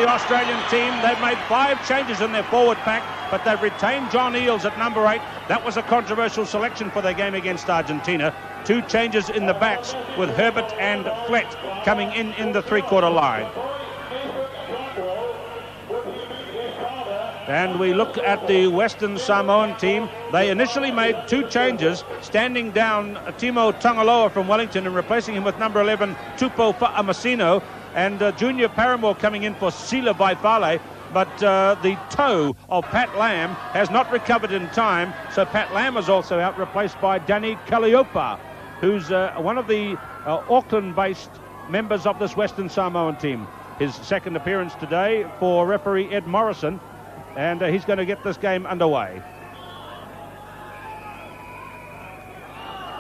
the Australian team. They've made 5 changes in their forward pack, but they've retained John Eales at number 8. That was a controversial selection for their game against Argentina. 2 changes in the backs with Herbert and Flett coming in the three-quarter line. And we look at the Western Samoan team. They initially made 2 changes, standing down Timo Tongaloa from Wellington and replacing him with number 11, Tupo Fa'amasino, and Junior Paramore coming in for Sila Vaifale. But the toe of Pat Lam has not recovered in time, so Pat Lam is also out, replaced by Danny Kaliopa, who's one of the Auckland-based members of this Western Samoan team. His second appearance today for referee Ed Morrison, and he's going to get this game underway.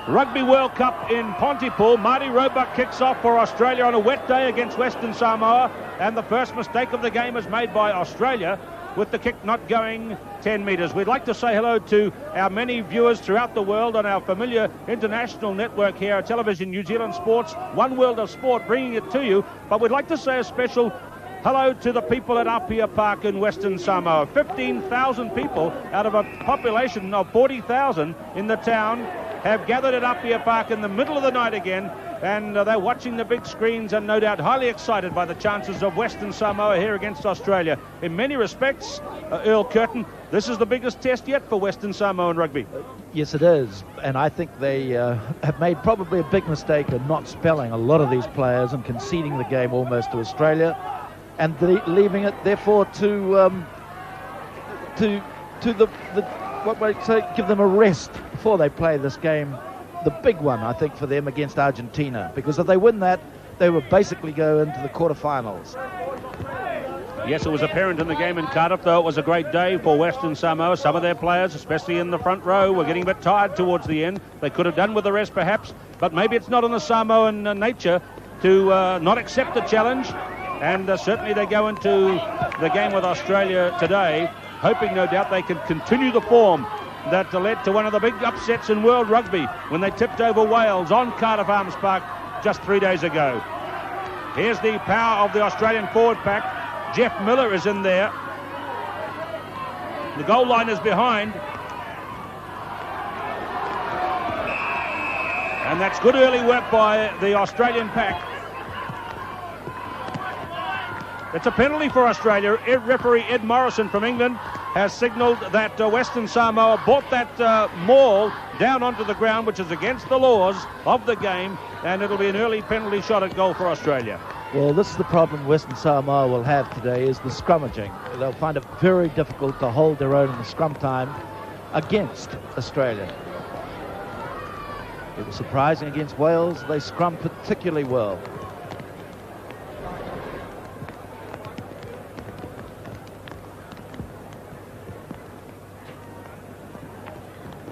Rugby World Cup in Pontypool. Marty Roebuck kicks off for Australia on a wet day against Western Samoa, and the first mistake of the game is made by Australia, with the kick not going 10 metres. We'd like to say hello to our many viewers throughout the world on our familiar international network here at Television New Zealand Sports, One World of Sport, bringing it to you. But we'd like to say a special hello to the people at Apia Park in Western Samoa. 15,000 people out of a population of 40,000 in the town have gathered at Apia Park in the middle of the night again, and they're watching the big screens and no doubt highly excited by the chances of Western Samoa here against Australia. In many respects, Earl Curtin, this is the biggest test yet for Western Samoan rugby. Yes, it is, and I think they have made probably a big mistake in not spelling a lot of these players and conceding the game almost to Australia, and leaving it therefore to the what might say, give them a rest before they play this game, the big one I think for them against Argentina, because if they win that, they will basically go into the quarterfinals. Yes, it was apparent in the game in Cardiff, though it was a great day for Western Samoa. Some of their players, especially in the front row, were getting a bit tired towards the end. They could have done with the rest perhaps, but maybe it's not in the Samoan nature to not accept the challenge. And certainly they go into the game with Australia today hoping no doubt they can continue the form that led to one of the big upsets in world rugby when they tipped over Wales on Cardiff Arms Park just 3 days ago. Here's the power of the Australian forward pack. Jeff Miller is in there. The goal line is behind. And that's good early work by the Australian pack. It's a penalty for Australia. Referee Ed Morrison from England has signalled that Western Samoa brought that maul down onto the ground, which is against the laws of the game, and it'll be an early penalty shot at goal for Australia. Well, this is the problem Western Samoa will have today, is the scrummaging. They'll find it very difficult to hold their own in the scrum time against Australia. It was surprising against Wales. They scrum particularly well.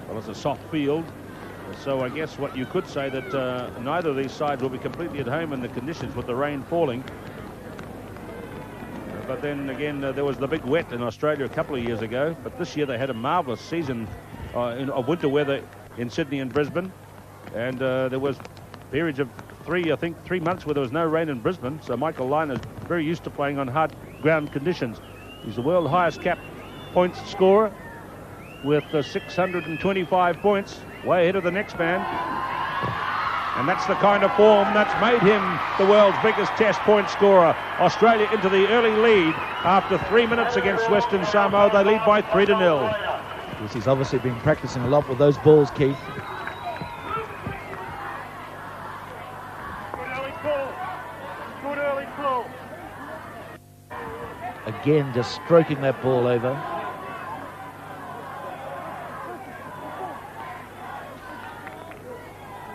Well, it's a soft field, so I guess what you could say that neither of these sides will be completely at home in the conditions with the rain falling. But then again, there was the big wet in Australia a couple of years ago, but this year they had a marvellous season of winter weather in Sydney and Brisbane, and there was periods of 3 months where there was no rain in Brisbane, so Michael Lynagh is very used to playing on hard ground conditions. He's the world highest cap points scorer with 625 points, way ahead of the next man. And that's the kind of form that's made him the world's biggest test point scorer. Australia into the early lead after 3 minutes against Western Samoa. They lead by 3-0. Yes, he's obviously been practicing a lot with those balls, Keith. Good early pull. Again, just stroking that ball over.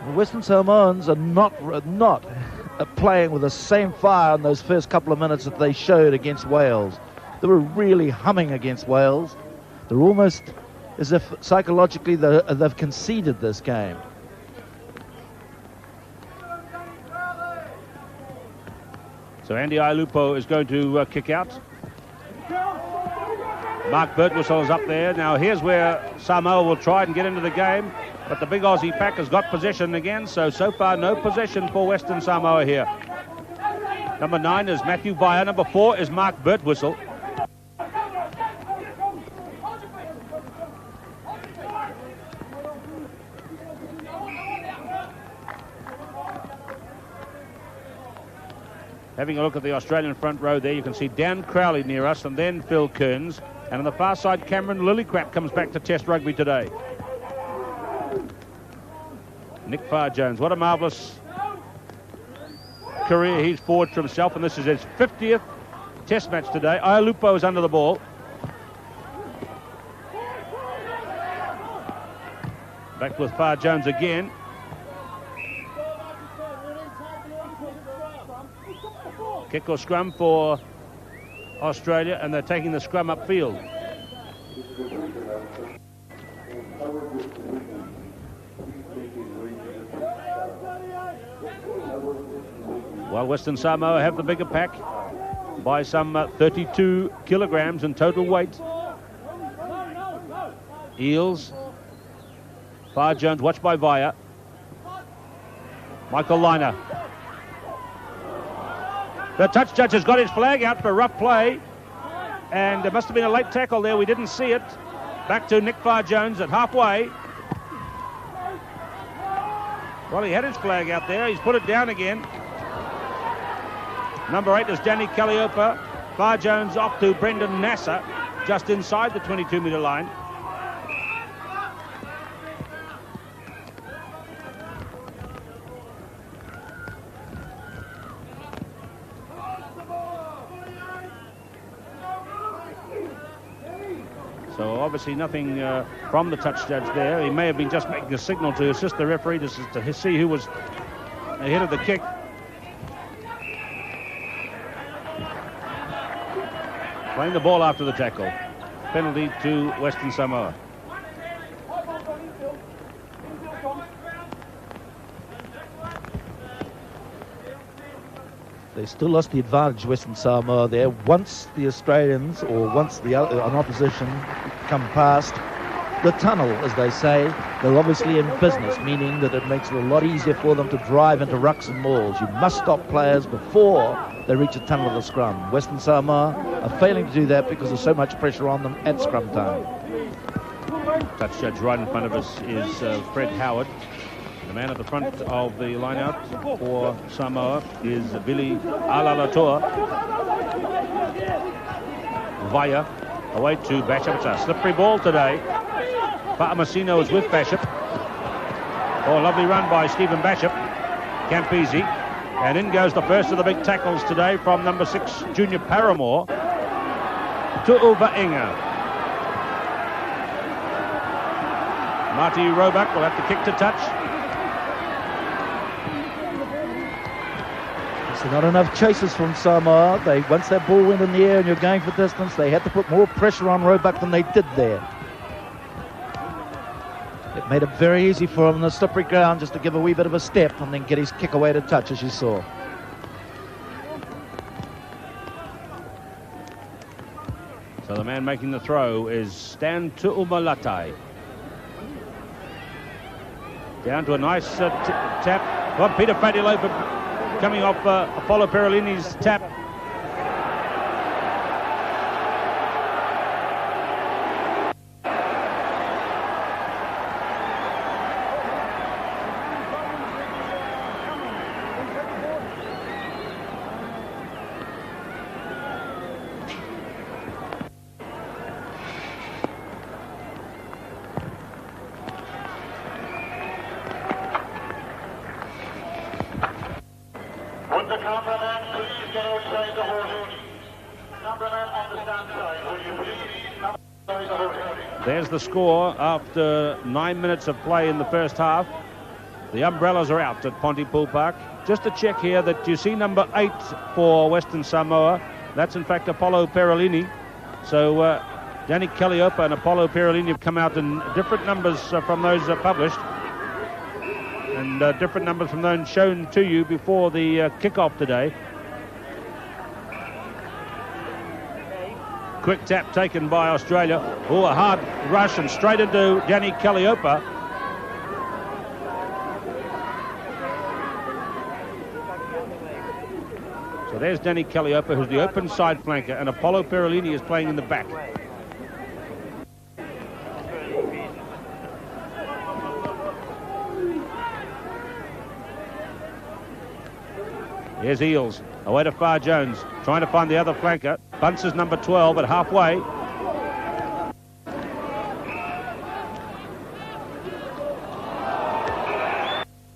The Western Samoans are not playing with the same fire in those first couple of minutes that they showed against Wales. They were really humming against Wales. They're almost as if psychologically they've conceded this game. So Andy Ailupo is going to kick out. Mark Birdwhistle is up there. Now here's where Samoa will try and get into the game, but the big Aussie pack has got possession again, so far no possession for Western Samoa here. Number 9 is Matthew Vaea. Number 4 is Mark Birtwistle. Having a look at the Australian front row there, you can see Dan Crowley near us and then Phil Kearns. And on the far side, Cameron Lillicrap comes back to Test rugby today. Nick Farr-Jones, what a marvellous career he's forged for himself, and this is his 50th Test match today. Iolupo is under the ball. Back with Farr-Jones again. Kick or scrum for Australia, and they're taking the scrum upfield. Well, Western Samoa have the bigger pack by some 32 kilograms in total weight. Eels. Farr-Jones watched by Vaea. Michael Lynagh. The touch judge has got his flag out for rough play, and there must have been a late tackle there. We didn't see it. Back to Nick Farr-Jones at halfway. Well, he had his flag out there. He's put it down again. Number 8 is Danny Calliope. Farr-Jones off to Brendan Nasser, just inside the 22-metre line. So obviously nothing from the touch judge there. He may have been just making a signal to assist the referee to see who was ahead of the kick. Playing the ball after the tackle. Penalty to Western Samoa. They still lost the advantage, Western Samoa, there. Once the Australians, or once an opposition come past the tunnel, as they say, they're obviously in business, meaning that it makes it a lot easier for them to drive into rucks and mauls. You must stop players before they reach the tunnel of the scrum. Western Samoa are failing to do that because there's so much pressure on them at scrum time. Touch judge right in front of us is Fred Howard. The man at the front of the line-out for Samoa is Billy Alalatua. Vaea away to Basham. It's a slippery ball today. Fa'amasino is with Basham. Oh, lovely run by Stephen Basham. Campese. And in goes the first of the big tackles today from number 6, Junior Paramore, to Vaea. Marty Roebuck will have to kick to touch. So not enough chases from Samoa. Once that ball went in the air and you're going for distance, they had to put more pressure on Roebuck than they did there. It made it very easy for him on the slippery ground just to give a wee bit of a step and then get his kick away to touch, as you saw. So the man making the throw is Stan Tu'umalatai. Down to a nice tap. Well, Peter Fadilopa coming off Apollo Perolini's tap. There's the score after 9 minutes of play in the first half. The umbrellas are out at Pontypool Park. Just to check here that you see number 8 for Western Samoa. That's in fact Apollo Perolini. So Danny Calliope and Apollo Perolini have come out in different numbers from those published. And different numbers from those shown to you before the kickoff today. Quick tap taken by Australia. Oh, a hard rush and straight into Danny Calliope. So Well, there's Danny Calliope, who's the open side flanker, and Apollo Perolini is playing in the back. Here's Eels, away to Far Jones, trying to find the other flanker. Bunce is number 12 at halfway.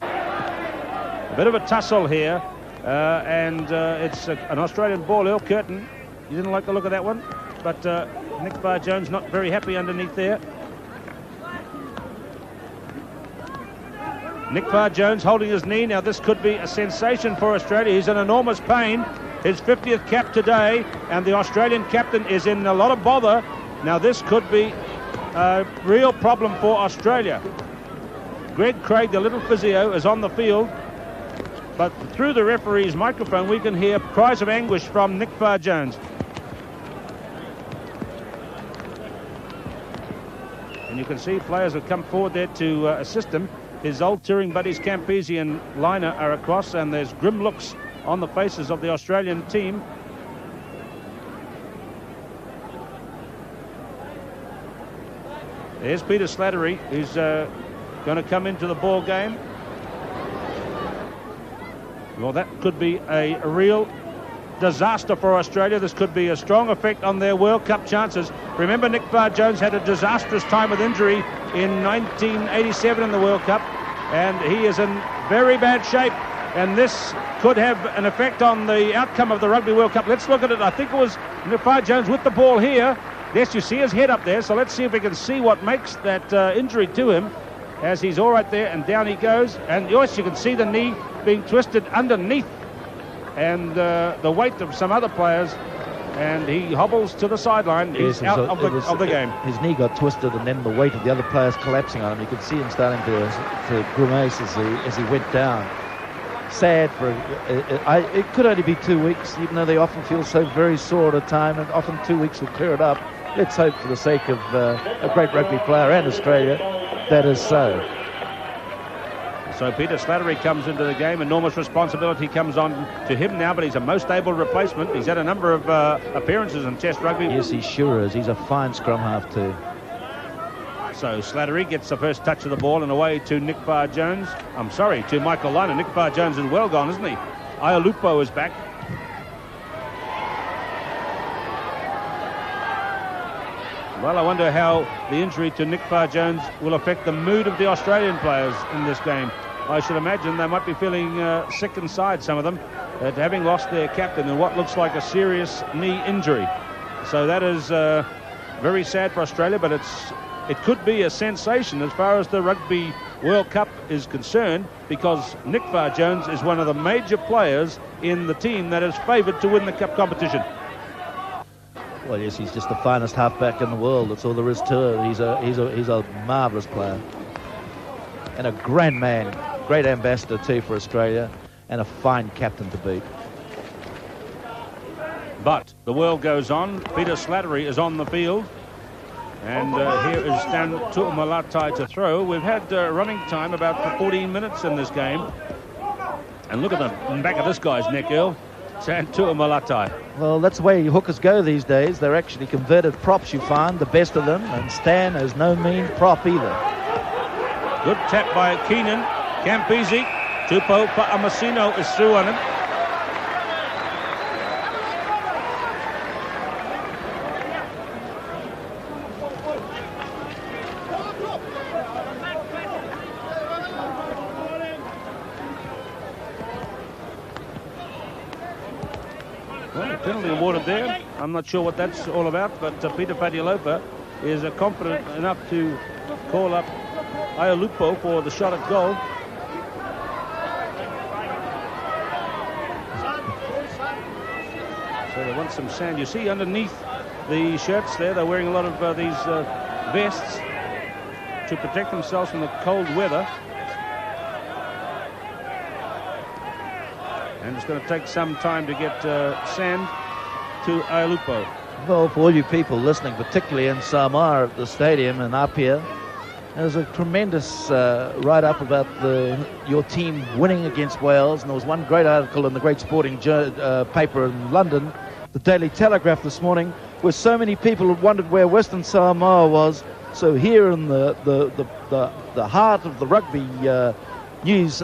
A bit of a tussle here, and it's an Australian ball. Earl Curtin, you didn't like the look of that one, but Nick Far Jones not very happy underneath there. Nick Far Jones holding his knee. Now this could be a sensation for Australia. He's in enormous pain. His 50th cap today, and the Australian captain is in a lot of bother. Now this could be a real problem for Australia. Greg Craig, the little physio, is on the field, but through the referee's microphone we can hear cries of anguish from Nick Far Jones. And you can see players have come forward there to assist him. His old touring buddies Campese and Lynagh are across, and there's grim looks on the faces of the Australian team. There's Peter Slattery, who's going to come into the ball game. Well, that could be a real disaster for Australia. This could be a strong effect on their World Cup chances. Remember, Nick Far Jones had a disastrous time with injury in 1987 in the World Cup, and he is in very bad shape, and this could have an effect on the outcome of the Rugby World Cup. Let's look at it. I think it was Nick Far Jones with the ball here. Yes, you see his head up there, so let's see if we can see what makes that injury to him, as he's all right there, and down he goes. And yes, you can see the knee being twisted underneath, and the weight of some other players, and he hobbles to the sideline. He's out of the game. His knee got twisted, and then the weight of the other players collapsing on him. You could see him starting to grimace as he went down. Sad for it could only be 2 weeks, even though they often feel so very sore at a time, and often 2 weeks will clear it up. Let's hope, for the sake of a great rugby player and Australia, that is so. So Peter Slattery comes into the game. Enormous responsibility comes on to him now, but he's a most able replacement. He's had a number of appearances in Test rugby. Yes, he sure is. He's a fine scrum half too. So Slattery gets the first touch of the ball and away to Nick Far Jones. I'm sorry, to Michael Lynagh. Nick Far Jones is well gone, isn't he? Iolupo is back. Well, I wonder how the injury to Nick Far Jones will affect the mood of the Australian players in this game. I should imagine they might be feeling sick inside, some of them, at having lost their captain in what looks like a serious knee injury. So that is very sad for Australia, but it could be a sensation as far as the Rugby World Cup is concerned, because Nick Far Jones is one of the major players in the team that is favoured to win the Cup competition. Well, yes, he's just the finest halfback in the world. That's all there is to it. He's a marvellous player, and a grand man, great ambassador too for Australia, and a fine captain to beat. But the world goes on. Peter Slattery is on the field, and here is Stan Tuamalatai to throw. We've had running time about 14 minutes in this game, and look at the back of this guy's neck, Earl. Stan Tuamalatai. Well, that's the way hookers go these days. They're actually converted props, you find, the best of them, and Stan is no mean prop either. Good tap by Keenan. Campese. Tupo Pa'amasino is through on him. Well, penalty awarded there. I'm not sure what that's all about, but Peter Fatialopa is confident enough to call up Iolupo for the shot at goal. So they want some sand. You see underneath the shirts there, they're wearing a lot of these vests to protect themselves from the cold weather. And it's going to take some time to get sand to Iolupo. Well, for all you people listening, particularly in Samoa at the stadium in Apia, There's a tremendous write-up about your team winning against Wales, and there was one great article in the great sporting paper in London, the Daily Telegraph this morning, where so many people had wondered where Western Samoa was. So here in the heart of the rugby news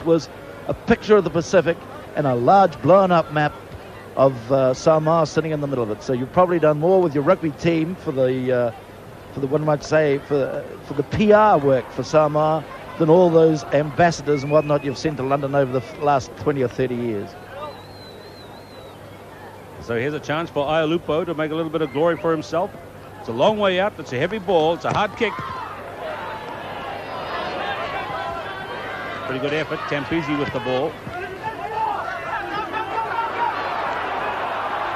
was a picture of the Pacific and a large blown-up map of Samoa sitting in the middle of it. So you've probably done more with your rugby team for the one might say for the PR work for Samoa than all those ambassadors and whatnot you've sent to London over the last 20 or 30 years. So here's a chance for Iolupo to make a little bit of glory for himself. It's a long way out. It's a heavy ball. It's a hard kick. Pretty good effort. Campese with the ball.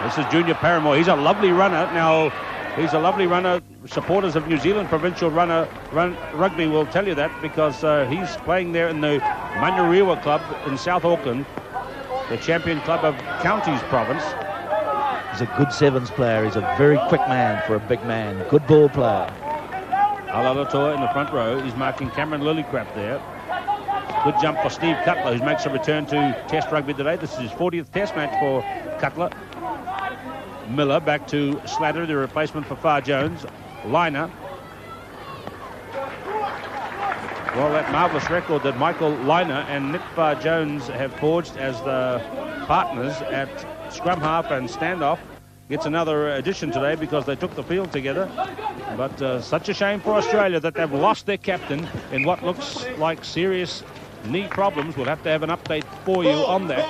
This is Junior Paramore. He's a lovely runner. Now, he's a lovely runner. Supporters of New Zealand provincial rugby will tell you that, because he's playing there in the Manurewa Club in South Auckland, the champion club of Counties Province. He's a good sevens player. He's a very quick man for a big man. Good ball player. Alalatoa in the front row. He's marking Cameron Lillicrap there. Good jump for Steve Cutler, who makes a return to Test rugby today. This is his 40th Test match for Cutler. Miller back to Slatter, the replacement for Far Jones. Lynagh. Well, that marvellous record that Michael Lynagh and Nick Far Jones have forged as the partners at scrum half and standoff gets another addition today, because they took the field together. But such a shame for Australia that they've lost their captain in what looks like serious knee problems. We'll have to have an update for you on that.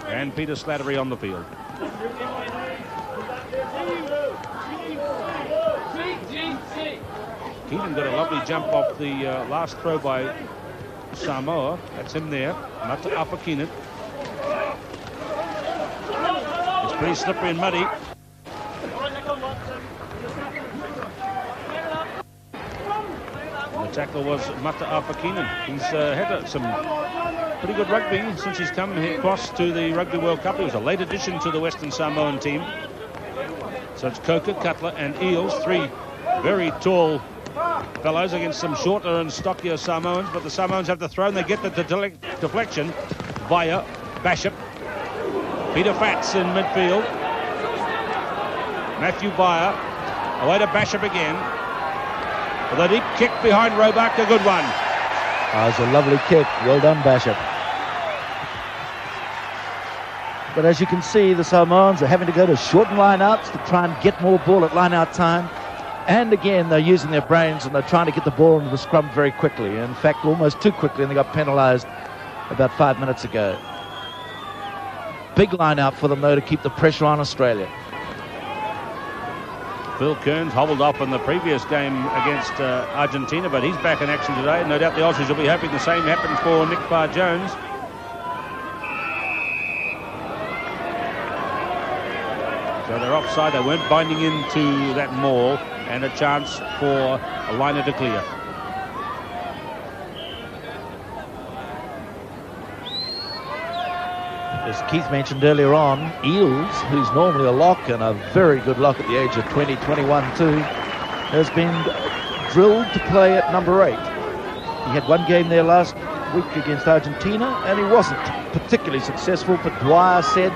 And Peter Slattery on the field. Keenan got a lovely jump off the last throw by Samoa. That's him there. Mata Apakinen. It's pretty slippery and muddy. And the tackle was Mata Apakinen. He's had some pretty good rugby since he's come across to the Rugby World Cup. He was a late addition to the Western Samoan team. So it's Coker, Cutler and Eels, three very tall fellows against some shorter and stockier Samoans, but the Samoans have the throw and they get the deflection. Vaea, Bishop, Peter Fatts in midfield. Matthew Vaea, away to Bishop again. With a deep kick behind Roebuck, a good one. Oh, it's a lovely kick. Well done, Bishop. But as you can see, the Samoans are having to go to shorten line-outs to try and get more ball at line-out time. And again, they're using their brains and they're trying to get the ball into the scrum very quickly. In fact, almost too quickly, and they got penalised about 5 minutes ago. Big line-out for them, though, to keep the pressure on Australia. Phil Kearns hobbled off in the previous game against Argentina, but he's back in action today. No doubt the Aussies will be hoping the same happens for Nick Far Jones. So they're offside. They weren't binding into that maul, and a chance for a liner to clear. As Keith mentioned earlier on, Eels, who's normally a lock and a very good lock at the age of 20, 21 too, has been drilled to play at number 8. He had one game there last week against Argentina and he wasn't particularly successful, but Dwyer said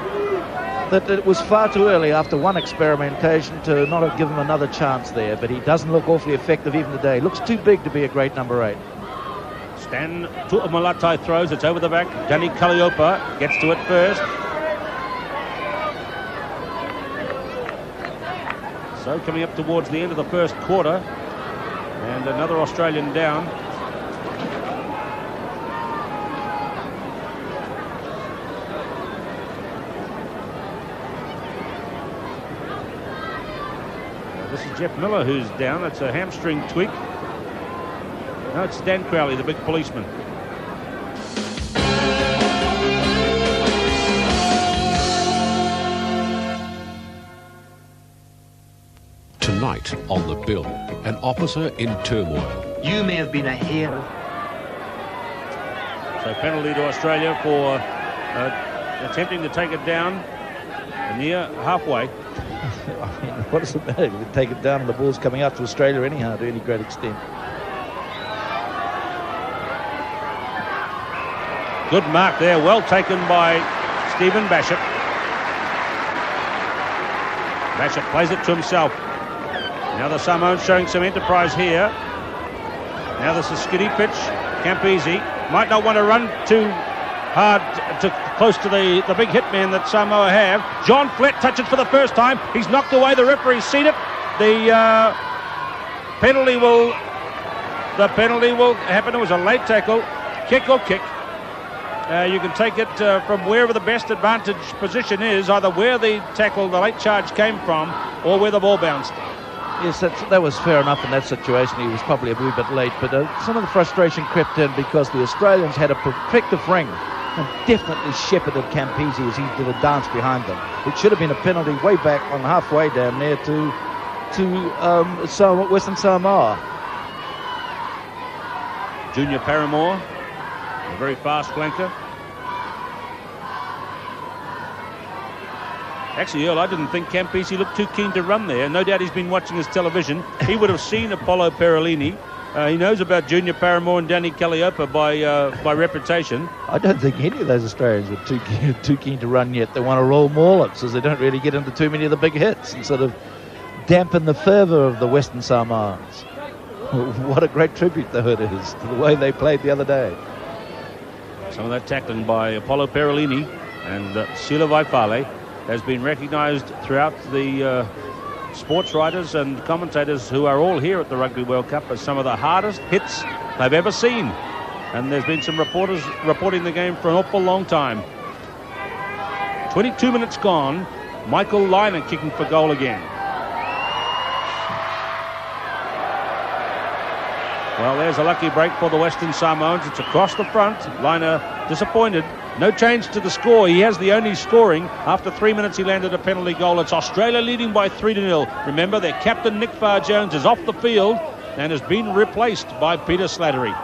that it was far too early after one experimentation to not have given him another chance there, but he doesn't look awfully effective even today. Looks too big to be a great number 8. Stan Tu'amalatai throws, it's over the back. Danny Kaliopa gets to it first. So coming up towards the end of the first quarter, and another Australian down. This is Jeff Miller who's down. It's a hamstring tweak. No, it's Dan Crowley, the big policeman. Tonight on the bill, an officer in turmoil. You may have been a hero. So penalty to Australia for attempting to take it down near halfway. I mean, what does it matter? We take it down and the ball's coming out to Australia anyhow to any great extent. Good mark there, well taken by Stephen Bashop. Bashop plays it to himself. Now the Samoans showing some enterprise here. Now this is skiddy pitch. Campese might not want to run too hard, close to the big hitman that Samoa have. John Flett touches for the first time. He's knocked away. The referee's seen it. The penalty will happen. It was a late tackle. Kick or kick. You can take it from wherever the best advantage position is, either where the tackle, the late charge came from, or where the ball bounced. Yes, that was fair enough in that situation. He was probably a wee bit late, but some of the frustration crept in because the Australians had a perfective ring and definitely shepherded Campese as he did a dance behind them. It should have been a penalty way back on halfway down there to Western Samoa. Junior Paramore, a very fast flanker. Actually, Earl, I didn't think Campese looked too keen to run there. No doubt he's been watching his television. He would have seen Apollo Perolini. He knows about Junior Paramore and Danny Calliope by reputation. I don't think any of those Australians were too keen to run yet. They want to roll more so they don't really get into too many of the big hits and sort of dampen the fervour of the Western Samoans. What a great tribute, though, it is to the way they played the other day. Some of that tackling by Apollo Perolini and Sila Vaifale has been recognised throughout the sports writers and commentators who are all here at the Rugby World Cup as some of the hardest hits they've ever seen. And there's been some reporters reporting the game for an awful long time. 22 minutes gone. Michael Lynagh kicking for goal again. Well, there's a lucky break for the Western Samoans. It's across the front. Lynagh disappointed. No change to the score. He has the only scoring. After 3 minutes, he landed a penalty goal. It's Australia leading by 3-0. Remember, their captain, Nick Farr-Jones, is off the field and has been replaced by Peter Slattery.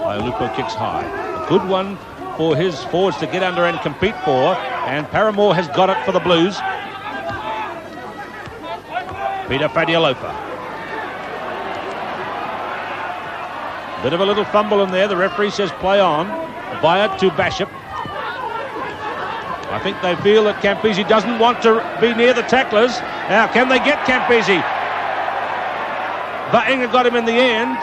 Iolupo kicks high. A good one for his forwards to get under and compete for. And Paramore has got it for the Blues. Peter Fadialopa. Bit of a little fumble in there. The referee says play on. Vaea to Bashop. I think they feel that Campese doesn't want to be near the tacklers. Now, can they get Campese? Vaea got him in the end.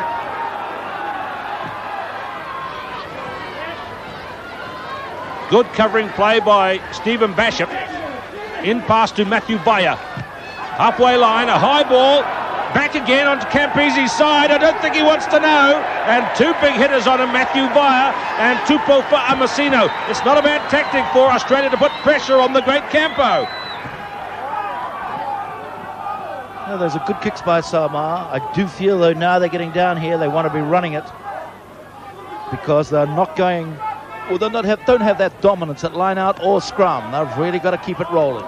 Good covering play by Stephen Bashop. In pass to Matthew Vaea. Halfway line, a high ball. Back again onto Campese's side. I don't think he wants to know. And two big hitters on him, Matthew Vaea and Tupo Fa'amasino. It's not a bad tactic for Australia to put pressure on the great Campo. No, those are good kicks by Samoa. I do feel, though, now they're getting down here, they want to be running it because they're not going, or they don't have that dominance at line out or scrum. They've really got to keep it rolling.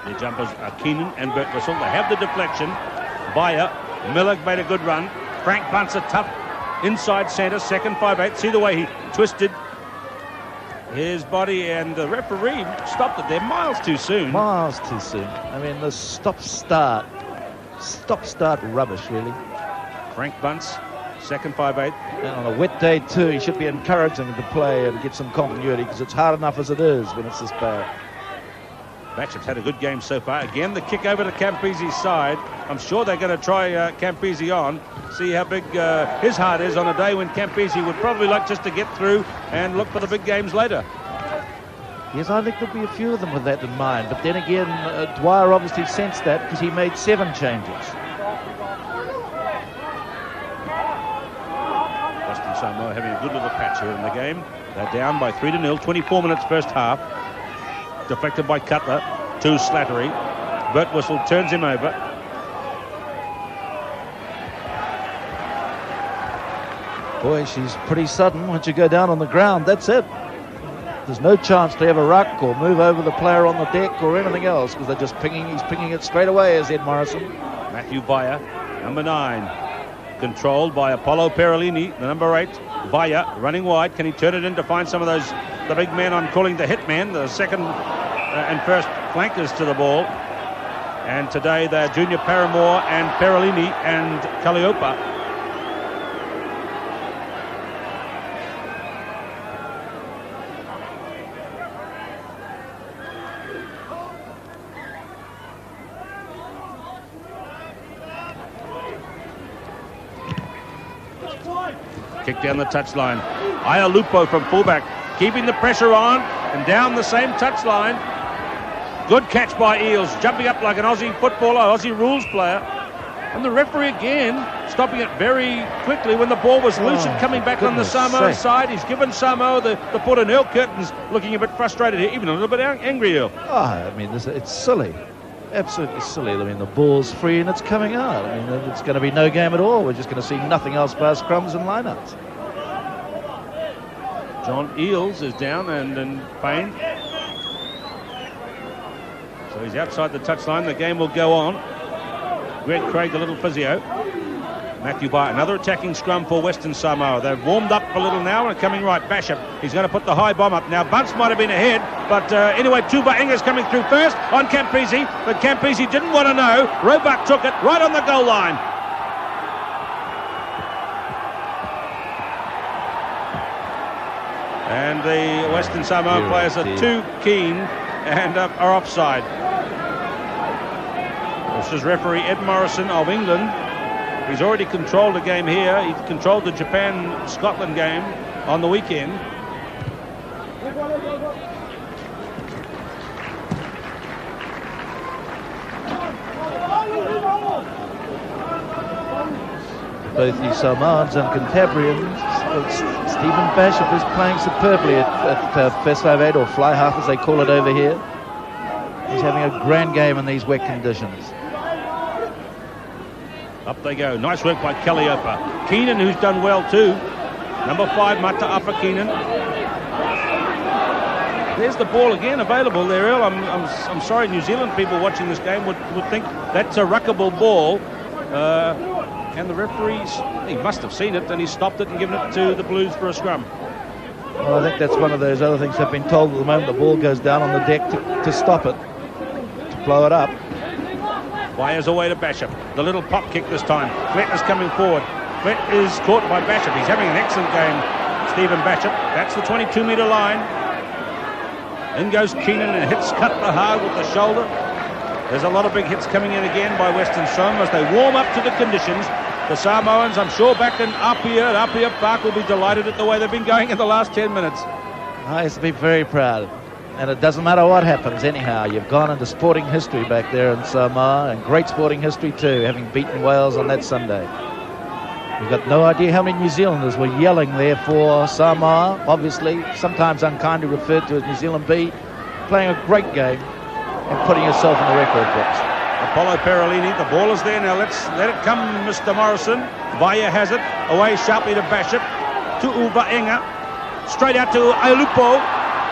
The jumpers are Keenan and Bert Whistle. They have the deflection. Vaea, Miller made a good run. Frank Bunce, a tough inside centre, second 5'8". See the way he twisted his body, and the referee stopped it there miles too soon. Miles too soon. I mean, the stop-start rubbish, really. Frank Bunce, second 5'8". And on a wet day too, he should be encouraging him to play and get some continuity because it's hard enough as it is when it's this bad. Bashop's had a good game so far. Again, the kick over to Campese's side. I'm sure they're going to try Campese on, see how big his heart is on a day when Campese would probably like just to get through and look for the big games later. Yes, I think there'll be a few of them with that in mind. But then again, Dwyer obviously sensed that because he made 7 changes. Western Samoa having a good little patch here in the game. They're down by 3-0, 24 minutes first half. Deflected by Cutler to Slattery. Bert Whistle turns him over. Boy, she's pretty sudden. Once you go down on the ground, that's it. There's no chance to have a ruck or move over the player on the deck or anything else because they're just pinging. He's pinging it straight away, as Ed Morrison. Matthew Vaea, number 9. controlled by Apollo Perolini, the number 8. Vaea running wide. Can he turn it in to find some of those, the big men I'm calling the hitmen, the second and first flankers to the ball? And today they're Junior Paramore and Perolini and Calliope. Kick down the touchline. Ialupo from fullback, keeping the pressure on and down the same touchline. Good catch by Eels, jumping up like an Aussie footballer, Aussie rules player. And the referee again stopping it very quickly when the ball was loose and coming back on the Samoa side. He's given Samoa the foot, and Earl Curtin's looking a bit frustrated here, even a little bit angry, Earl. I mean, it's silly. Absolutely silly. I mean, the ball's free and it's coming out. I mean, it's going to be no game at all. We're just going to see nothing else but scrums and lineouts. John Eales is down and in pain. So he's outside the touchline. The game will go on. Greg Craig, the little physio. Matthew Vaea, another attacking scrum for Western Samoa. They've warmed up a little now and coming right. Basham, he's going to put the high bomb up. Now Bunce might have been ahead, but anyway, Vaea's coming through first on Campese, but Campese didn't want to know. Roebuck took it right on the goal line. And the Western Samoa players are too keen and are offside. This is referee Ed Morrison of England. He's already controlled a game here. He controlled the Japan-Scotland game on the weekend. Both the Samoans and Cantabrians, Stephen Basham is playing superbly at First 5-8, or fly half as they call it over here. He's having a grand game in these wet conditions. Up they go. Nice work by Calliope. Keenan, who's done well too. Number 5, Mata'afa Keenan. There's the ball again available there, Earl. I'm sorry, New Zealand people watching this game would think that's a ruckable ball. And the referees, he must have seen it, and he stopped it and given it to the Blues for a scrum. Well, I think that's one of those other things I've been told at the moment. The ball goes down on the deck to stop it, to blow it up. Vaea's away to Basham. The little pop kick this time. Flett is coming forward. Flett is caught by Basham. He's having an excellent game, Stephen Basham. That's the 22-metre line. In goes Keenan and hits Cutler hard with the shoulder. There's a lot of big hits coming in again by Western Samoa as they warm up to the conditions. The Samoans, I'm sure back in Apia Park, will be delighted at the way they've been going in the last 10 minutes. I used to be very proud. And it doesn't matter what happens anyhow. You've gone into sporting history back there in Samoa, and great sporting history too, having beaten Wales on that Sunday. You've got no idea how many New Zealanders were yelling there for Samoa, obviously, sometimes unkindly referred to as New Zealand B, playing a great game and putting yourself in the record books. Apollo Perolini, the ball is there now. Let's let it come, Mr. Morrison. Vaea has it, away sharply to Basham, to Vaea, straight out to Ialupo.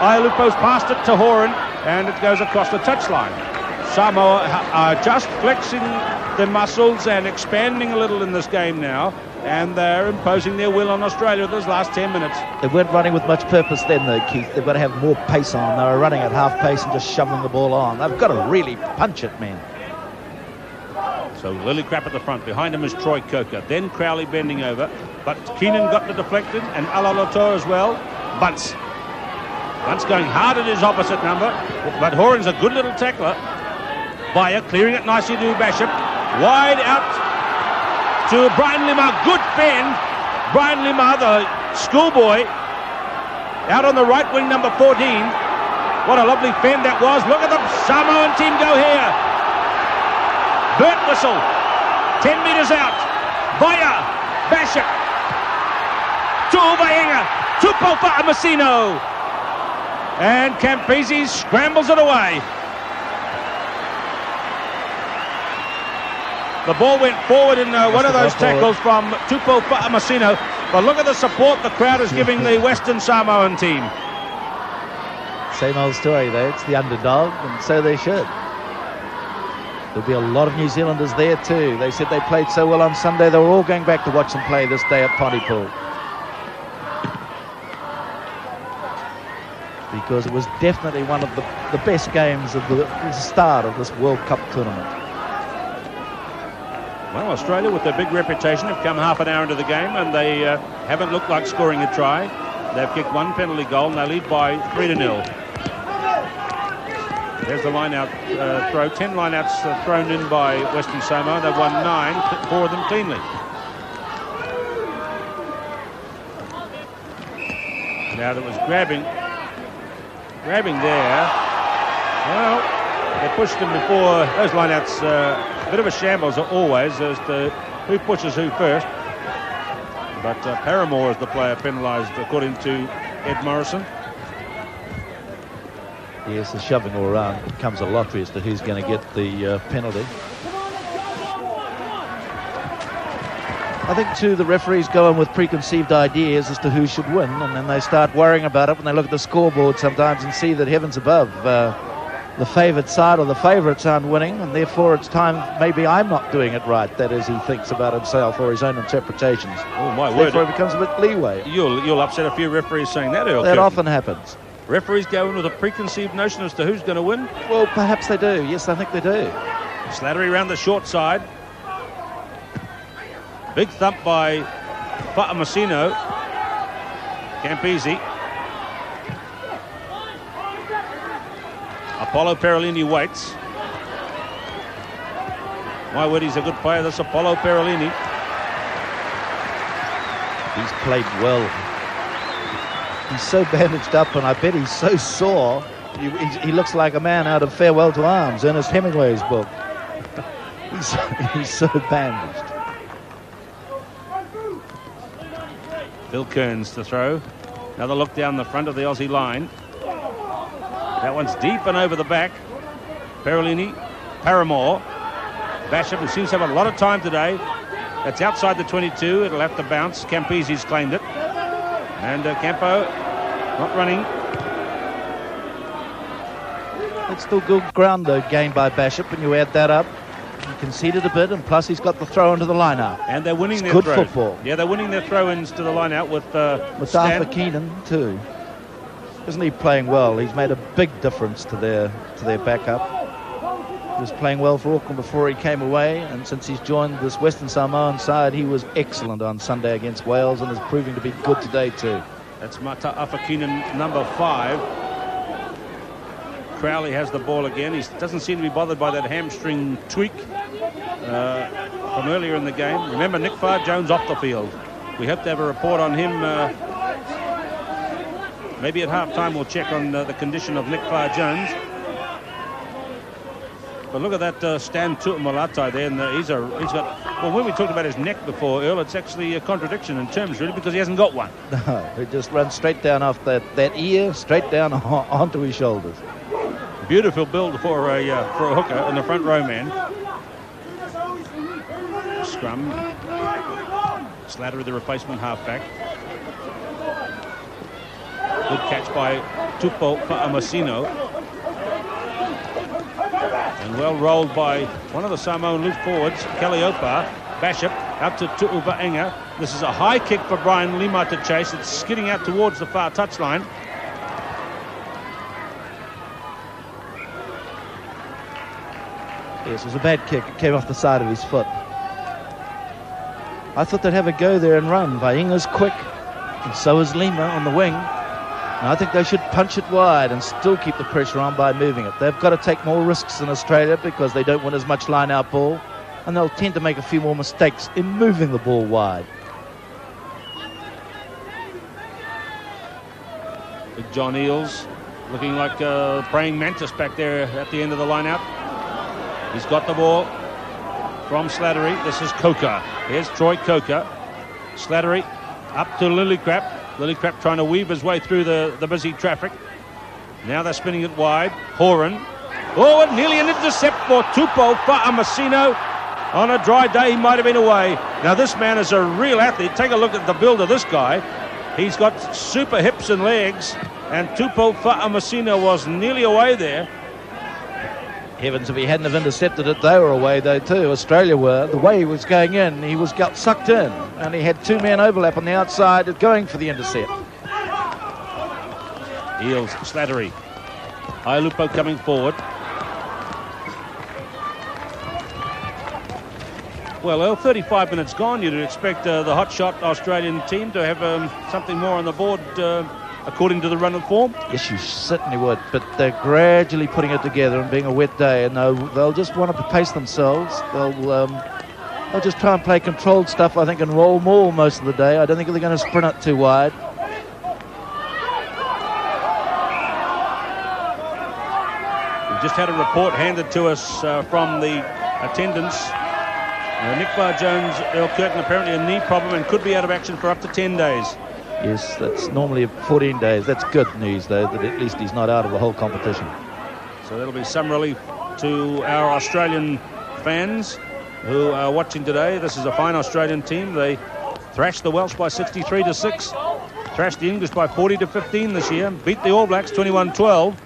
Ialupo's passed it to Horan, and it goes across the touchline. Samoa are just flexing their muscles and expanding a little in this game now, and they're imposing their will on Australia those last 10 minutes. They weren't running with much purpose then, though, Keith. They've got to have more pace on. They were running at half pace and just shoveling the ball on. They've got to really punch it, man. So Lillicrap at the front. Behind him is Troy Coker. Then Crowley bending over. But Keenan got the deflected, and Alaloto as well. Bunce going hard at his opposite number. But Horan's a good little tackler. Vaea clearing it nicely to Basham. Wide out to Brian Lynagh. Good fend. Brian Lynagh, the schoolboy, out on the right wing, number 14. What a lovely fend that was. Look at the Samoan team go here. Burt whistle. 10 metres out. Vaea. Basham. To Vaea. Tupo Fa'amasino. And Campese scrambles it away. The ball went forward in one of those tackles from Tupo Fa'amasino. But look at the support the crowd is giving the Western Samoan team. Same old story, though. It's the underdog, and so they should. There'll be a lot of New Zealanders there too. They said they played so well on Sunday, they were all going back to watch them play this day at Pontypool. Because it was definitely one of the best games of the start of this World Cup tournament. Well, Australia, with their big reputation, have come half an hour into the game and they haven't looked like scoring a try. They've kicked one penalty goal and they lead by 3-0. There's the line-out throw. 10 line-outs thrown in by Western Samoa. They've won 9, 4 of them cleanly. Now there was grabbing there. Well, they pushed them before. Those line-outs, a bit of a shambles always as to who pushes who first. But Paramore is the player penalised according to Ed Morrison. Yes, the shoving all around becomes a lottery as to who's going to get the penalty. I think, too, the referees go in with preconceived ideas as to who should win, and then they start worrying about it when they look at the scoreboard sometimes and see that heavens above, the favoured side or the favourites aren't winning, and therefore it's time maybe I'm not doing it right. That is, he thinks about himself or his own interpretations. Oh, my word. Therefore it becomes a bit leeway. You'll upset a few referees saying that, Earl. That often happens. Referees go in with a preconceived notion as to who's going to win. Well, perhaps they do. Yes, I think they do. Slattery around the short side. Big thump by Fa'amasino. Campese. Apollo Perolini waits. My word, he's a good player, this Apollo Perolini. He's played well. He's so bandaged up, and I bet he's so sore. He looks like a man out of Farewell to Arms, Ernest Hemingway's book. He's so bandaged. Phil Kearns to throw. Another look down the front of the Aussie line. That one's deep and over the back. Perolini, Paramore. Basham, who seems to have a lot of time today. That's outside the 22. It'll have to bounce. Campese's claimed it. And Campo not running. It's still good ground, though, gained by Basham, and you add that up. He conceded a bit, and plus he's got the throw into the line-out. And they're winning their good throws. Football. Yeah, they're winning their throw-ins to the line-out with Arthur Keenan, too. Isn't he playing well? He's made a big difference to their backup. He was playing well for Auckland before he came away, and since he's joined this Western Samoan side, he was excellent on Sunday against Wales and is proving to be good today too. That's Mata Afakinen, number 5. Crowley has the ball again. He doesn't seem to be bothered by that hamstring tweak from earlier in the game. Remember, Nick Farr-Jones off the field. We hope to have a report on him. Maybe at half-time we'll check on the condition of Nick Farr-Jones. But look at that Stan Tu'umalatai there. And he's got... Well, when we talked about his neck before, Earl, it's actually a contradiction in terms, really, because he hasn't got one. No, he just runs straight down off that ear, straight down onto his shoulders. Beautiful build for a hooker in the front row man. Scrum. Slattery, the replacement halfback. Good catch by Tupo Fa'amasino. And well rolled by one of the Samoan loose forwards, Kaliopa. Basham out to Tu'uvaenga. This is a high kick for Brian Lima to chase. It's skidding out towards the far touchline. Yes, it was a bad kick. It came off the side of his foot. I thought they'd have a go there and run. Vaenga's quick, and so is Lima on the wing. And I think they should punch it wide and still keep the pressure on by moving it. They've got to take more risks in Australia because they don't win as much line-out ball, and they'll tend to make a few more mistakes in moving the ball wide. Big John Eales looking like a praying mantis back there at the end of the line-out. He's got the ball from Slattery. This is Coker. Here's Troy Coker. Slattery up to Lillicrap. Lillicrap trying to weave his way through the busy traffic. Now they're spinning it wide. Horan. Oh, and nearly an intercept for Tupo Fa'amasino. On a dry day, he might have been away. Now, this man is a real athlete. Take a look at the build of this guy. He's got super hips and legs. And Tupo Fa'amasino was nearly away there. Heavens, if he hadn't have intercepted it, they were away though too. Australia were. The way he was going in, he got sucked in, and he had 2 men overlap on the outside going for the intercept. Eels, Slattery. Ilupo coming forward. Well, 35 minutes gone. You'd expect the hotshot Australian team to have something more on the board according to the run of form. Yes, you certainly would, but they're gradually putting it together and being a wet day, and they'll just want to pace themselves. They'll just try and play controlled stuff, I think, and roll more most of the day. I don't think they're going to sprint it too wide. We've just had a report handed to us from the attendants. Nick Barr-Jones, Earl Curtin, apparently a knee problem and could be out of action for up to 10 days. Yes, that's normally 14 days. That's good news, though, that at least he's not out of the whole competition. So that'll be some relief to our Australian fans who are watching today. This is a fine Australian team. They thrashed the Welsh by 63-6, thrashed the English by 40-15 this year, beat the All Blacks 21-12.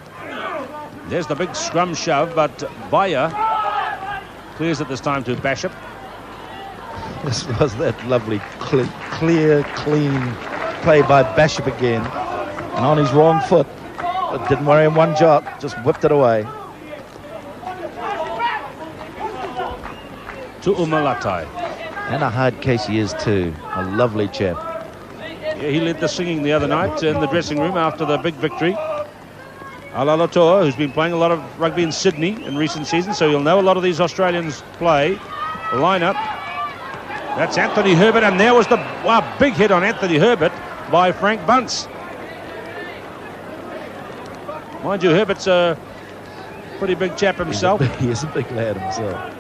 There's the big scrum shove, but Vaea clears it this time to Bashop. This was that lovely, clear, clean play by Bashop again. And on his wrong foot. But didn't worry him one jot. Just whipped it away. To Umalatai. And a hard case he is too. A lovely chap. Yeah, he led the singing the other night in the dressing room after the big victory. Alalotoa, who's been playing a lot of rugby in Sydney in recent seasons, so you'll know a lot of these Australians play. The lineup. That's Anthony Herbert, and there was the big hit on Anthony Herbert by Frank Bunce. Mind you, Herbert's a pretty big chap himself. He is a big lad himself.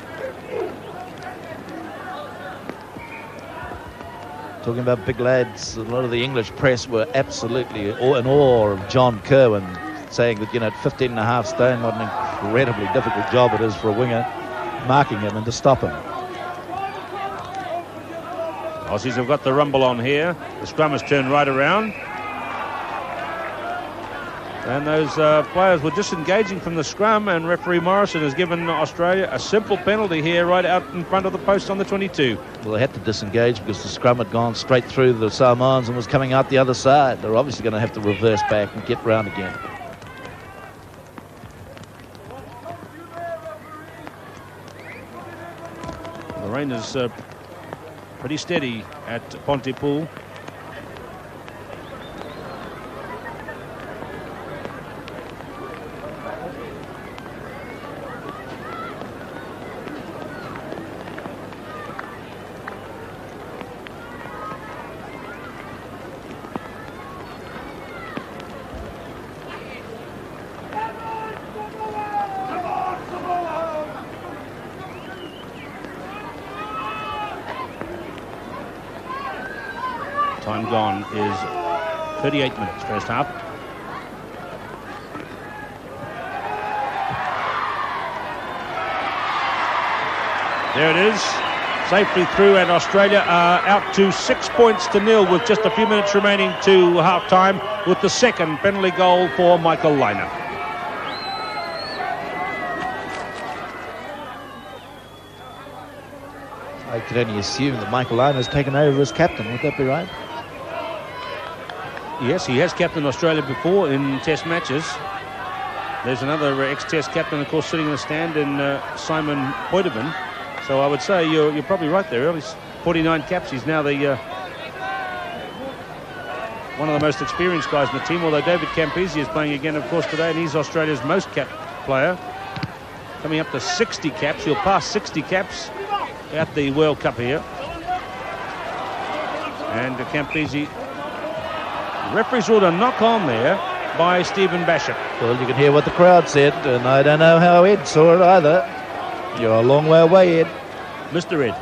Talking about big lads, a lot of the English press were absolutely in awe of John Kirwan, saying that, at 15 and a half stone, what an incredibly difficult job it is for a winger, marking him and to stop him. Aussies have got the rumble on here. The scrum has turned right around. And those players were disengaging from the scrum, and referee Morrison has given Australia a simple penalty here right out in front of the post on the 22. Well, they had to disengage because the scrum had gone straight through the Samoans and was coming out the other side. They're obviously going to have to reverse back and get round again. The rain is pretty steady at Pontypool. Time gone is 38 minutes, first half. There it is, safely through, and Australia are out to 6 points to nil with just a few minutes remaining to half-time, with the second penalty goal for Michael Lynagh. I could only assume that Michael Lynagh has taken over as captain. Would that be right? Yes, he has captained Australia before in test matches. There's another ex-test captain, of course, sitting in the stand in Simon Poitevin. So I would say you're probably right there. He's 49 caps. He's now the one of the most experienced guys in the team, although David Campese is playing again, of course, today, and he's Australia's most capped player. Coming up to 60 caps. He'll pass 60 caps at the World Cup here. And Campese, referee's ruled a knock on there by Stephen Bashop. Well, you can hear what the crowd said, and I don't know how Ed saw it either. You're a long way away, Ed. Mr. Ed.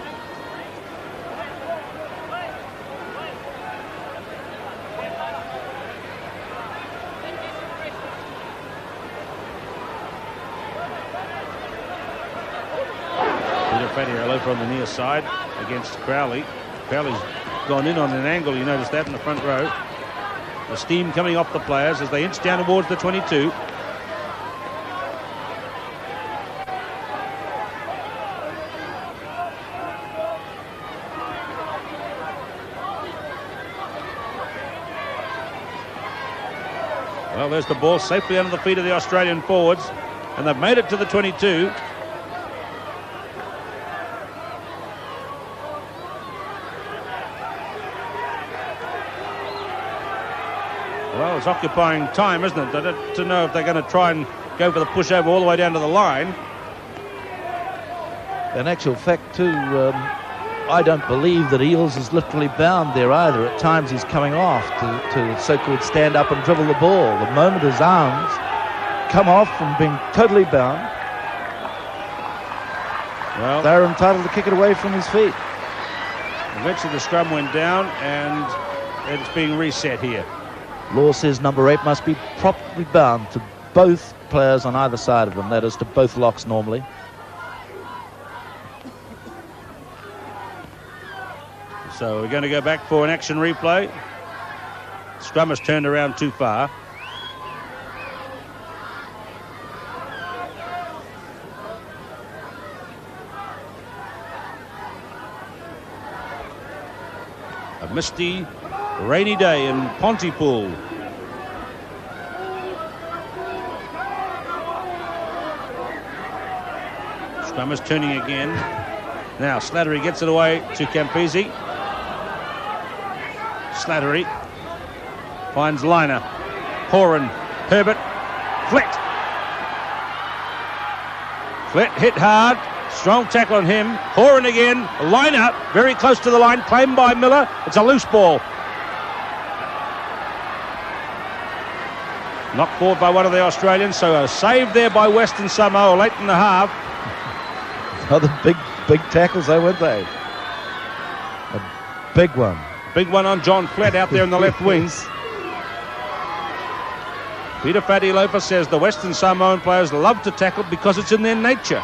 Over on the near side against Crowley. Crowley's gone in on an angle, you notice that in the front row. The steam coming off the players as they inch down towards the 22. Well, there's the ball safely under the feet of the Australian forwards, and they've made it to the 22. Well, it's occupying time, isn't it? I don't know if they're going to try and go for the pushover all the way down to the line. In actual fact, too, I don't believe that Eales is literally bound there either. At times he's coming off to so-called stand up and dribble the ball. The moment his arms come off from being totally bound, well, they're entitled to kick it away from his feet. Eventually the scrum went down and it's being reset here. Law says number 8 must be properly bound to both players on either side of them, that is to both locks normally. So we're going to go back for an action replay. Scrum has turned around too far. A misty, rainy day in Pontypool. Scrum is turning again. Now Slattery gets it away to Campese. Slattery finds Lynagh. Horan, Herbert, Flett. Flett hit hard. Strong tackle on him. Horan again. Lynagh very close to the line. Claimed by Miller. It's a loose ball. Knocked forward by one of the Australians. So a save there by Western Samoa late in the half. Other big tackles, though, weren't they? A big one. Big one on John Flett out there in the left wing. Peter Fatilofa says the Western Samoan players love to tackle because it's in their nature.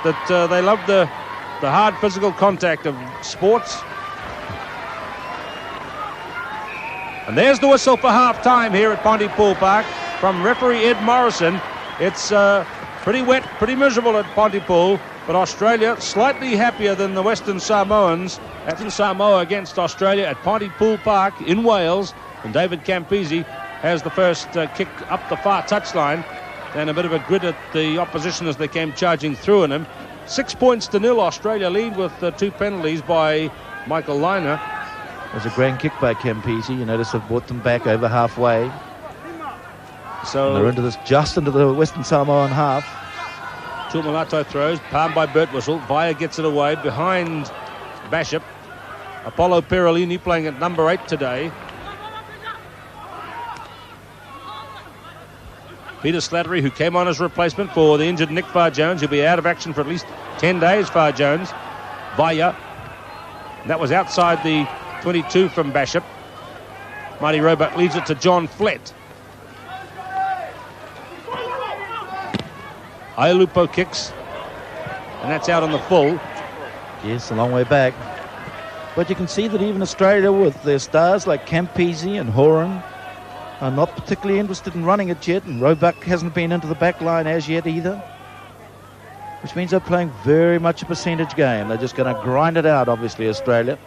That they love the hard physical contact of sports. And there's the whistle for half-time here at Pontypool Park from referee Ed Morrison. It's pretty wet, pretty miserable at Pontypool, but Australia slightly happier than the Western Samoans. Western Samoa against Australia at Pontypool Park in Wales, and David Campese has the first kick up the far touchline, and a bit of a grid at the opposition as they came charging through on him. 6 points to 0, Australia lead with 2 penalties by Michael Lynagh. There's a grand kick by Campese. You notice they've brought them back over halfway. So and they're into this, just into the Western Samoan half. Tuamulato throws, palmed by Birtwhistle. Vaea gets it away behind Bishop. Apollo Perolini playing at number 8 today. Peter Slattery, who came on as replacement for the injured Nick Farr-Jones. He'll be out of action for at least 10 days, Farr-Jones. Vaea. That was outside the 22 from Bishop. Marty Roebuck leaves it to John Flett. Ailupo kicks, and that's out on the full. Yes, a long way back. But you can see that even Australia, with their stars like Campese and Horan, are not particularly interested in running it yet, and Roebuck hasn't been into the back line as yet either, which means they're playing very much a percentage game. They're just going to grind it out, obviously, Australia.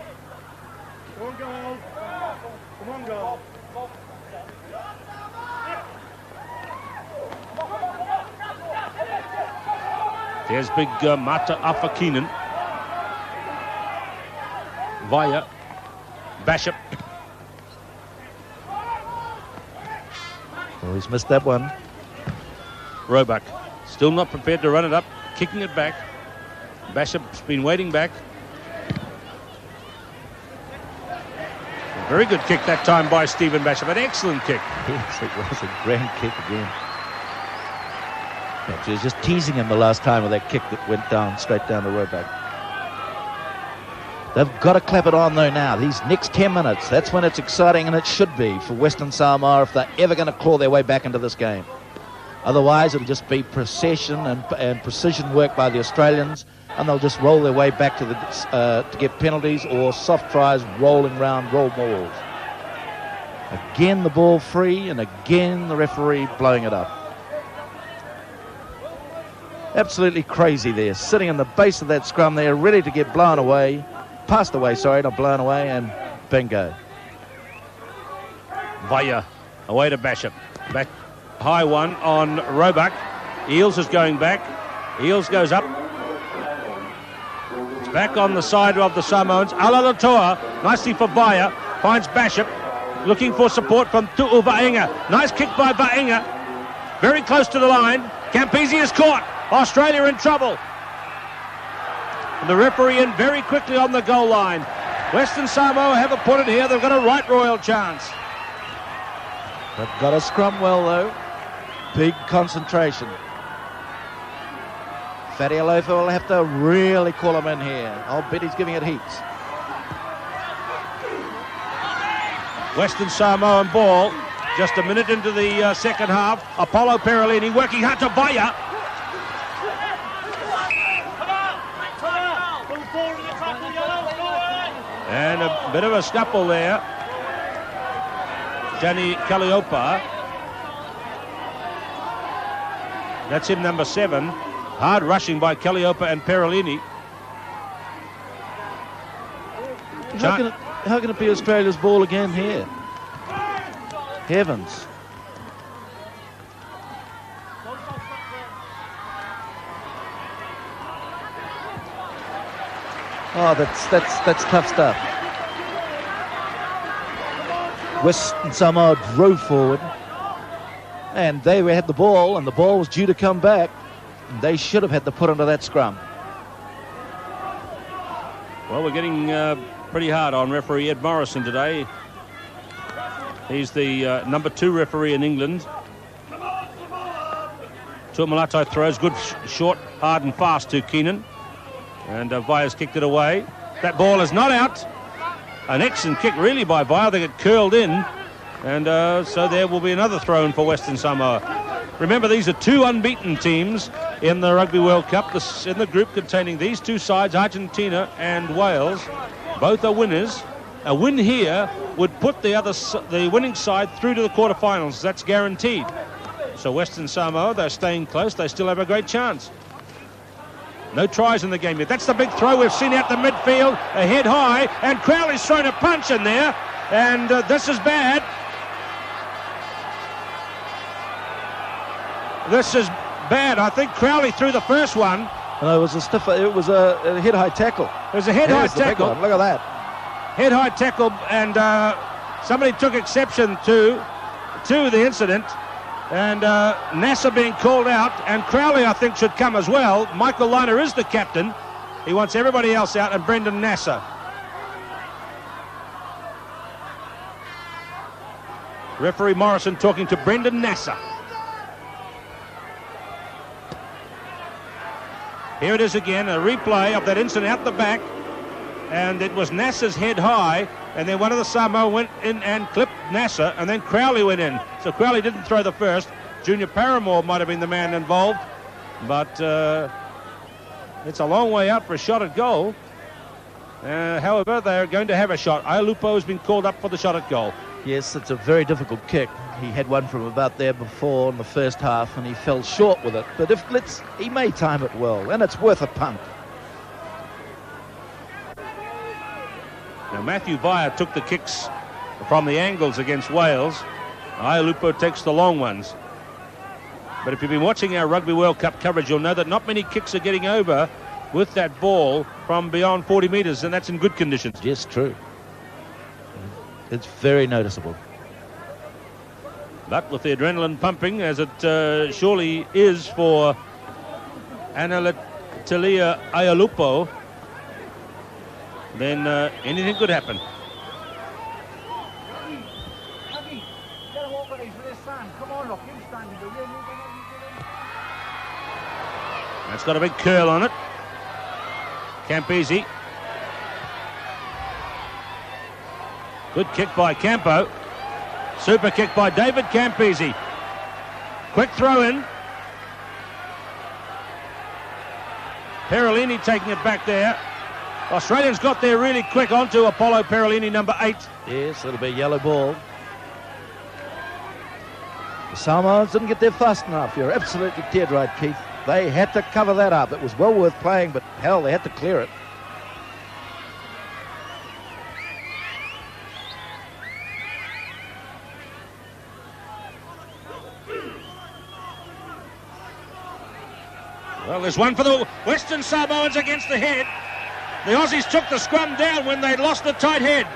Come on, goal. Come on, goal. There's big Mata Afakinen. Vaea. Bishop. Oh, he's missed that one. Roebuck still not prepared to run it up, kicking it back. Bishop's been waiting back. A very good kick that time by Stephen Bishop. An excellent kick. Yes, it was a grand kick again. Actually, he was just teasing him the last time with that kick that went down, straight down to Roebuck. They've got to clap it on, though, now. These next 10 minutes, that's when it's exciting, and it should be for Western Samoa if they're ever going to claw their way back into this game. Otherwise, it'll just be precision and precision work by the Australians, and they'll just roll their way back to get penalties or soft tries, rolling round, roll balls. Again, the ball free, and again, the referee blowing it up. Absolutely crazy there, sitting in the base of that scrum there, ready to get blown away. Passed away, sorry, not blown away, and bingo. Vaea Away to Basham. Back high one on Roebuck. Eels is going back. Eels goes up. It's back on the side of the Samoans. Alalatoa, nicely for Vaea. Finds Basham. Looking for support from Tu'u Vaenga. Nice kick by Vaenga. Very close to the line. Campese is caught. Australia in trouble. And the referee in very quickly on the goal line. Western Samoa haven't put it here. They've got a right royal chance. They've got a scrum well, though. Big concentration. Fatialofa will have to really call him in here. I'll bet he's giving it heaps. Western Samoan ball. Just a minute into the second half. Apollo Perolini working hard to Vaea. And a bit of a scuffle there. Johnny Kaliopa. That's him, number 7. Hard rushing by Kaliopa and Perolini. How can it be Australia's ball again here? Heavens. Oh, that's tough stuff. Western Samoa drove forward, and they had the ball, and the ball was due to come back. And they should have had to put into that scrum. Well, we're getting pretty hard on referee Ed Morrison today. He's the number 2 referee in England. Tuamalatai throws good, short, hard and fast to Keenan. And Vaea's kicked it away. That ball is not out. An excellent kick really by Vaea. They get curled in. And so there will be another throw-in for Western Samoa. Remember, these are 2 unbeaten teams in the Rugby World Cup. In the group containing these 2 sides, Argentina and Wales. Both are winners. A win here would put the winning side through to the quarterfinals. That's guaranteed. So Western Samoa, they're staying close. They still have a great chance. No tries in the game yet. That's the big throw we've seen out the midfield. A head high, and Crowley's thrown a punch in there. And this is bad. This is bad. I think Crowley threw the first one. No, it was a head-high tackle. It was a head-high tackle. Look at that. Head-high tackle, and somebody took exception to the incident. And Nasser being called out, and Crowley, I think, should come as well. Michael Lynagh is the captain. He wants everybody else out, and Brendan Nasser. Referee Morrison talking to Brendan Nasser. Here it is again, a replay of that incident out the back. And it was Nasser's head high, and then one of the Samoa went in and clipped Nasser, and then Crowley went in. So Crowley didn't throw the first. Junior Paramore might have been the man involved, but it's a long way out for a shot at goal. However, they're going to have a shot. Ailupo has been called up for the shot at goal. Yes, it's a very difficult kick. He had one from about there before in the first half, and he fell short with it. But he may time it well, and it's worth a punt. Now, Matthew Vaea took the kicks from the angles against Wales. Ailupo takes the long ones. But if you've been watching our Rugby World Cup coverage, you'll know that not many kicks are getting over with that ball from beyond 40 metres, and that's in good conditions. Yes, true. It's very noticeable. But with the adrenaline pumping, as it surely is for Anatalia Ailupo, then anything could happen. That's got a big curl on it. Campese. Good kick by Campo. Super kick by David Campese. Quick throw in. Perolini taking it back there. Australians got there really quick onto Apollo Perolini, number 8. Yes, it'll be a yellow ball. The Samoans didn't get there fast enough. You're absolutely dead right, Keith. They had to cover that up. It was well worth playing, but hell, they had to clear it. Well, there's one for the Western Samoans against the head. The Aussies took the scrum down when they'd lost the tight head.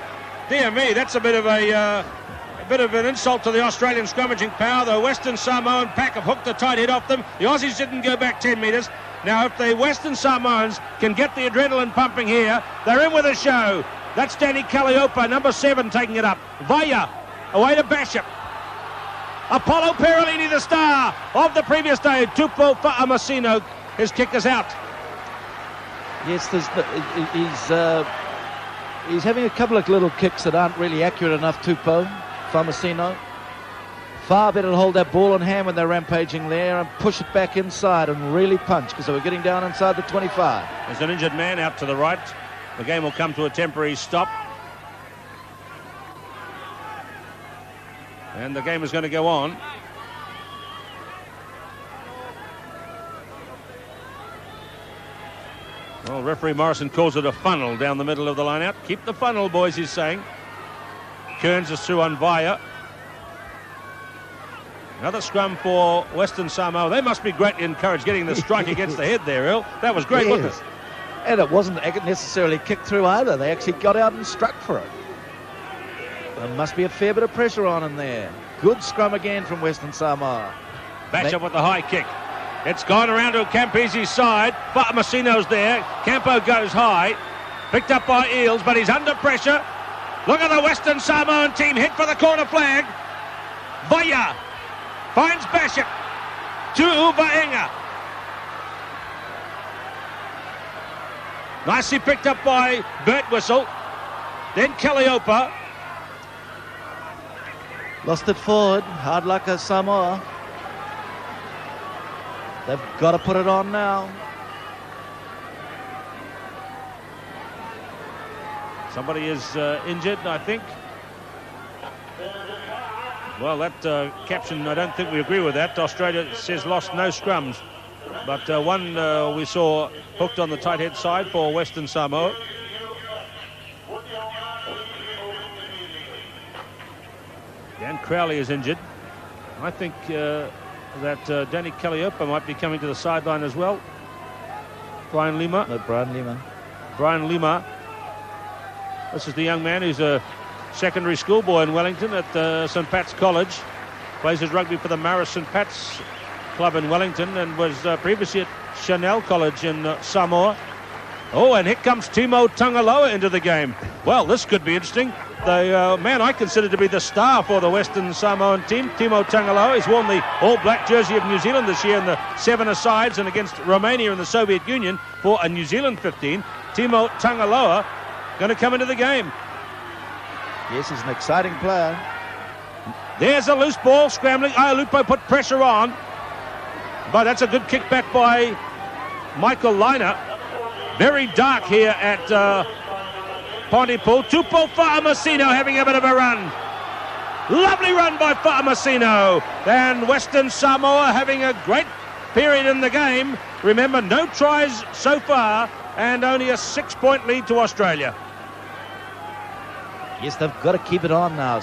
Dear me, that's a bit of an insult to the Australian scrummaging power. The Western Samoan pack have hooked the tight head off them. The Aussies didn't go back 10 metres. Now, if the Western Samoans can get the adrenaline pumping here, they're in with a show. That's Danny Calliope, number 7, taking it up. Vaea, away to Bishop. Apollo Perolini, the star of the previous day. Tupo Fa'amasino, his kick is out. Yes, he's having a couple of little kicks that aren't really accurate enough, Tupo Fa'amasino. Far better to hold that ball in hand when they're rampaging there and push it back inside and really punch, because they were getting down inside the 25. There's an injured man out to the right. The game will come to a temporary stop. And the game is going to go on. Well, referee Morrison calls it a funnel down the middle of the line out. Keep the funnel, boys, he's saying. Kearns is through on Vaea. Another scrum for Western Samoa. They must be greatly encouraged getting the strike against the head there, Earl. That was great, wasn't it? And it wasn't necessarily kicked through either. They actually got out and struck for it. There must be a fair bit of pressure on him there. Good scrum again from Western Samoa. Bishop with the high kick. It's gone around to Campese's side. Fa'amasino's there. Campo goes high. Picked up by Eels, but he's under pressure. Look at the Western Samoan team hit for the corner flag. Vaea finds Bishop to Vaea. Nicely picked up by Birtwhistle. Then Calliope. Lost it forward. Hard luck as Samoa. They've got to put it on now. Somebody is injured, I think. Well, that caption, I don't think we agree with that. Australia says lost no scrums. But one we saw hooked on the tight head side for Western Samoa. Dan Crowley is injured. I think that Danny Calliope might be coming to the sideline as well. Brian Lima. No, Brian Lima. Brian Lima. This is the young man who's a secondary schoolboy in Wellington at St Pat's College. Plays his rugby for the Morrison Pats club in Wellington and was previously at Chanel College in Samoa. Oh, and here comes Timo Tangaloa into the game. Well, this could be interesting. The man I consider to be the star for the Western Samoan team, Timo Tangaloa. He's worn the all-black jersey of New Zealand this year in the 7-a-sides and against Romania in the Soviet Union for a New Zealand 15. Timo Tangaloa going to come into the game. Yes, he's an exciting player. There's a loose ball scrambling. Iolupo put pressure on. But that's a good kick back by Michael Lynagh. Very dark here at Pontypool. Tupo Fa'amasino having a bit of a run. Lovely run by Fa'amasino. And Western Samoa having a great period in the game. Remember, no tries so far and only a 6-point lead to Australia. Yes, they've got to keep it on now.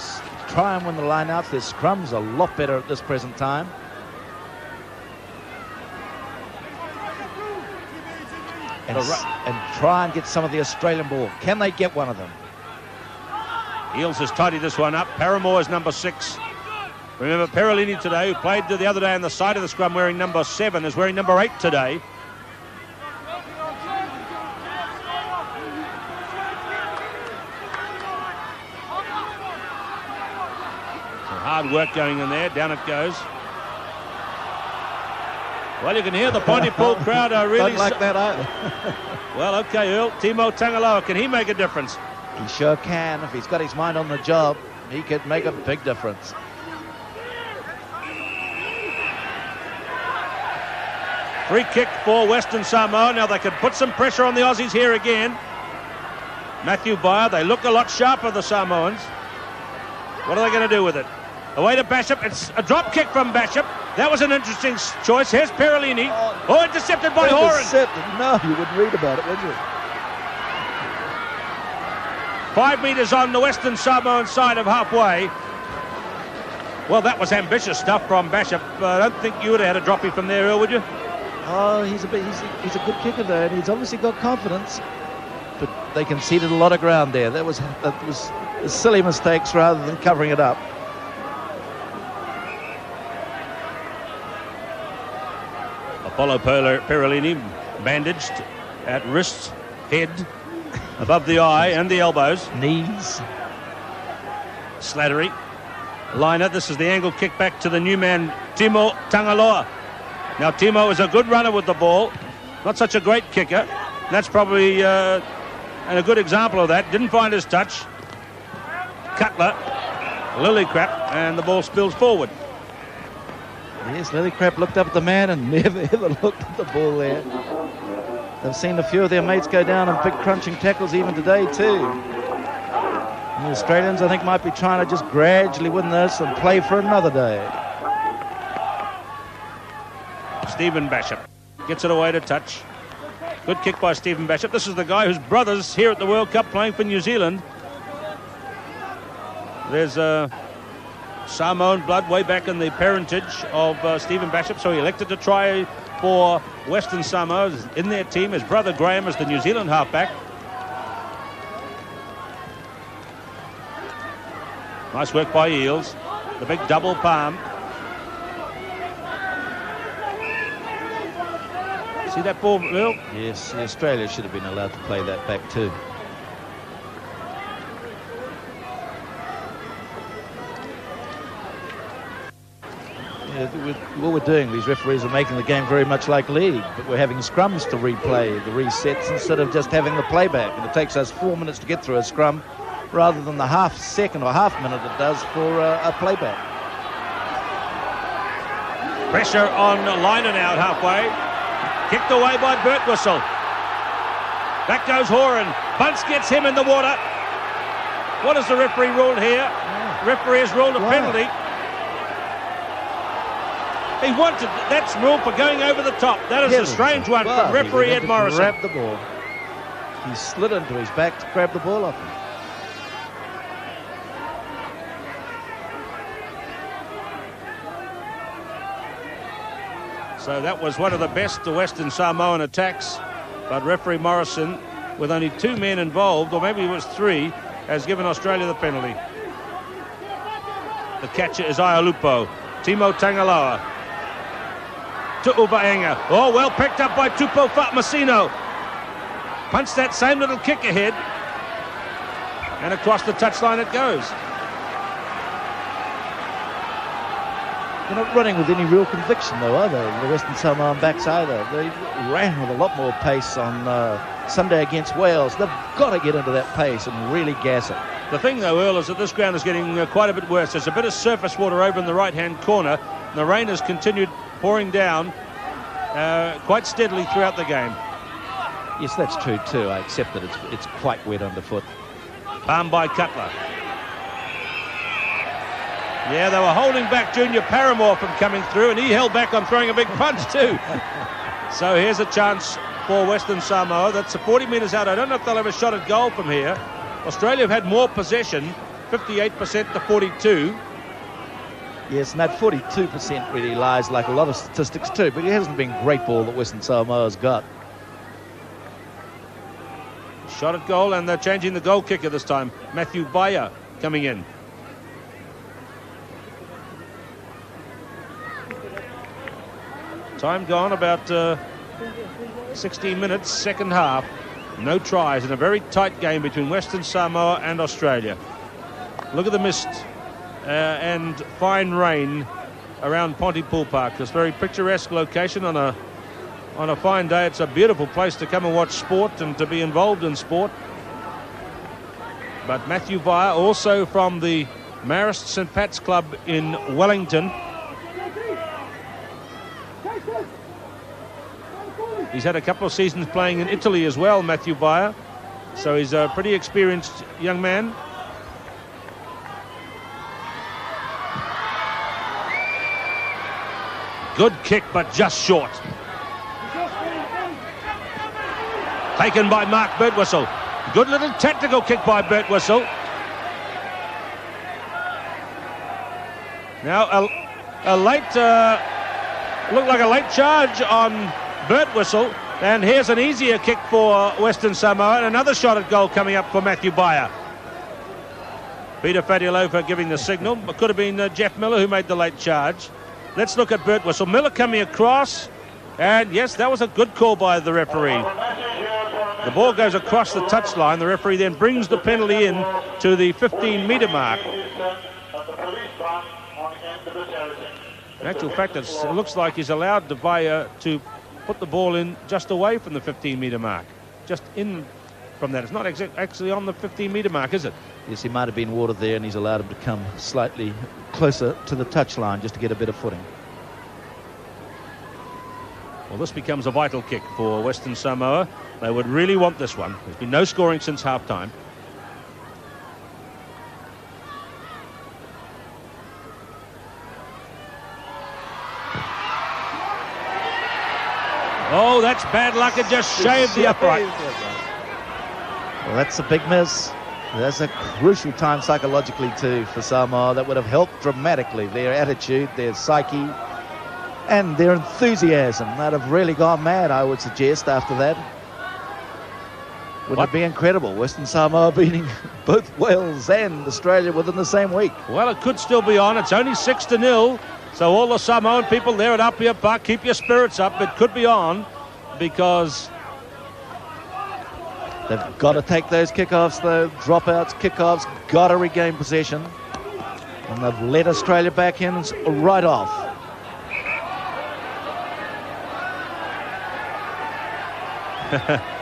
Try and win the line out. Their scrum's a lot better at this present time. And try and get some of the Australian ball. Can they get one of them? Eels has tidied this one up. Paramore is number 6. Remember, Perolini today, who played the other day on the side of the scrum wearing number 7, is wearing number 8 today. Some hard work going in there. Down it goes. Well, you can hear the Pontypool crowd are really... Don't like that either. Well, okay, Earl. Timo Tangaloa, can he make a difference? He sure can. If he's got his mind on the job, he could make a big difference. Free kick for Western Samoa. Now they could put some pressure on the Aussies here again. Matthew Vaea, they look a lot sharper, the Samoans. What are they going to do with it? Away to Bishop. It's a drop kick from Bishop. That was an interesting choice. Here's Perolini. Oh, intercepted by Horan. No, you wouldn't read about it, would you? 5 metres on the Western Samoan side of halfway. Well, that was ambitious stuff from Bishop. I don't think you would have had a droppy from there, Earl, would you? Oh, he's a good kicker though, and he's obviously got confidence. But they conceded a lot of ground there. That was silly mistakes rather than covering it up. Apollo Perolini bandaged at wrist, head, above the eye and the elbows. Knees. Slattery. Lynagh, this is the angle kick back to the new man, Timo Tangaloa. Now, Timo is a good runner with the ball. Not such a great kicker. That's probably a good example of that. Didn't find his touch. Cutler, Lillycrap, and the ball spills forward. Yes, Lillycrap looked up at the man and never ever looked at the ball there. They've seen a few of their mates go down on big crunching tackles even today too. And the Australians, I think, might be trying to just gradually win this and play for another day. Stephen Bashop gets it away to touch. Good kick by Stephen Bashop. This is the guy whose brother's here at the World Cup playing for New Zealand. There's Samoan blood way back in the parentage of Stephen Bashop, so he elected to try for Western Samoa in their team. His brother Graham is the New Zealand halfback. Nice work by Eels. The big double palm. See that ball, Lil? Yes, Australia should have been allowed to play that back too. What we're doing, these referees are making the game very much like league, but we're having scrums to replay the resets instead of just having the playback, and it takes us 4 minutes to get through a scrum rather than the half second or half minute it does for a playback. Pressure on Lynagh now at halfway. Kicked away by Birtwistle. Back goes Horan. Bunce gets him in the water. What has the referee ruled here? Referee has ruled a penalty. He wanted, that's ruled for going over the top. That is a strange one from referee Ed Morrison. Grab the ball. He slid into his back to grab the ball off him. So that was one of the best Western Samoan attacks, but referee Morrison, with only 2 men involved, or maybe it was 3, has given Australia the penalty. The catcher is Iolupo. Timo Tangaloa to Uvaenga. Oh, well picked up by Tupo Fatmasino. Punched that same little kick ahead, and across the touchline it goes. They're not running with any real conviction, though, are they? The Western Samoan backs either. They ran with a lot more pace on Sunday against Wales. They've got to get into that pace and really gas it. The thing, though, Earl, is that this ground is getting quite a bit worse. There's a bit of surface water over in the right-hand corner. And the rain has continued pouring down quite steadily throughout the game. Yes, that's true, too. I accept that it's quite wet underfoot. Palm by Cutler. Yeah, they were holding back Junior Paramore from coming through, and he held back on throwing a big punch too. So here's a chance for Western Samoa. That's 40 metres out. I don't know if they'll have a shot at goal from here. Australia have had more possession, 58% to 42. Yes, and that 42% really lies like a lot of statistics too, but it hasn't been great ball that Western Samoa's got. Shot at goal, and they're changing the goal kicker this time. Matthew Vaea coming in. Time gone, about 16 minutes, second half. No tries in a very tight game between Western Samoa and Australia. Look at the mist and fine rain around Pontypool Park. This very picturesque location on a fine day. It's a beautiful place to come and watch sport and to be involved in sport. But Matthew Vaea, also from the Marist St Pat's Club in Wellington. He's had a couple of seasons playing in Italy as well, Matthew Vaea. So he's a pretty experienced young man. Good kick, but just short. Taken by Mark Birtwistle. Good little tactical kick by Birtwistle. Now a late, looked like a late charge on bird whistle, and here's an easier kick for Western Samoa, and another shot at goal coming up for Matthew Vaea. Peter Fadialofa giving the signal. It could have been Jeff Miller who made the late charge. Let's look at bird whistle. Miller coming across, and yes, that was a good call by the referee. The ball goes across the touchline. The referee then brings the penalty in to the 15-metre mark. In actual fact, it looks like he's allowed Vaea to put the ball in just away from the 15-metre mark. Just in from that. It's not actually on the 15-metre mark, is it? Yes, he might have been watered there, and he's allowed him to come slightly closer to the touchline just to get a bit of footing. Well, this becomes a vital kick for Western Samoa. They would really want this one. There's been no scoring since half-time. Oh, that's bad luck. It just shaved the upright. Well, that's a big miss. That's a crucial time psychologically too for Samoa. That would have helped dramatically. Their attitude, their psyche, and their enthusiasm. They'd have really gone mad, I would suggest, after that. Wouldn't it be incredible? Western Samoa beating both Wales and Australia within the same week. Well, it could still be on. It's only 6-0. So all the Samoan people there at Apia Park, keep your spirits up. It could be on because they've got to take those kickoffs, though. Dropouts, kickoffs, got to regain possession. And they've let Australia back in right off.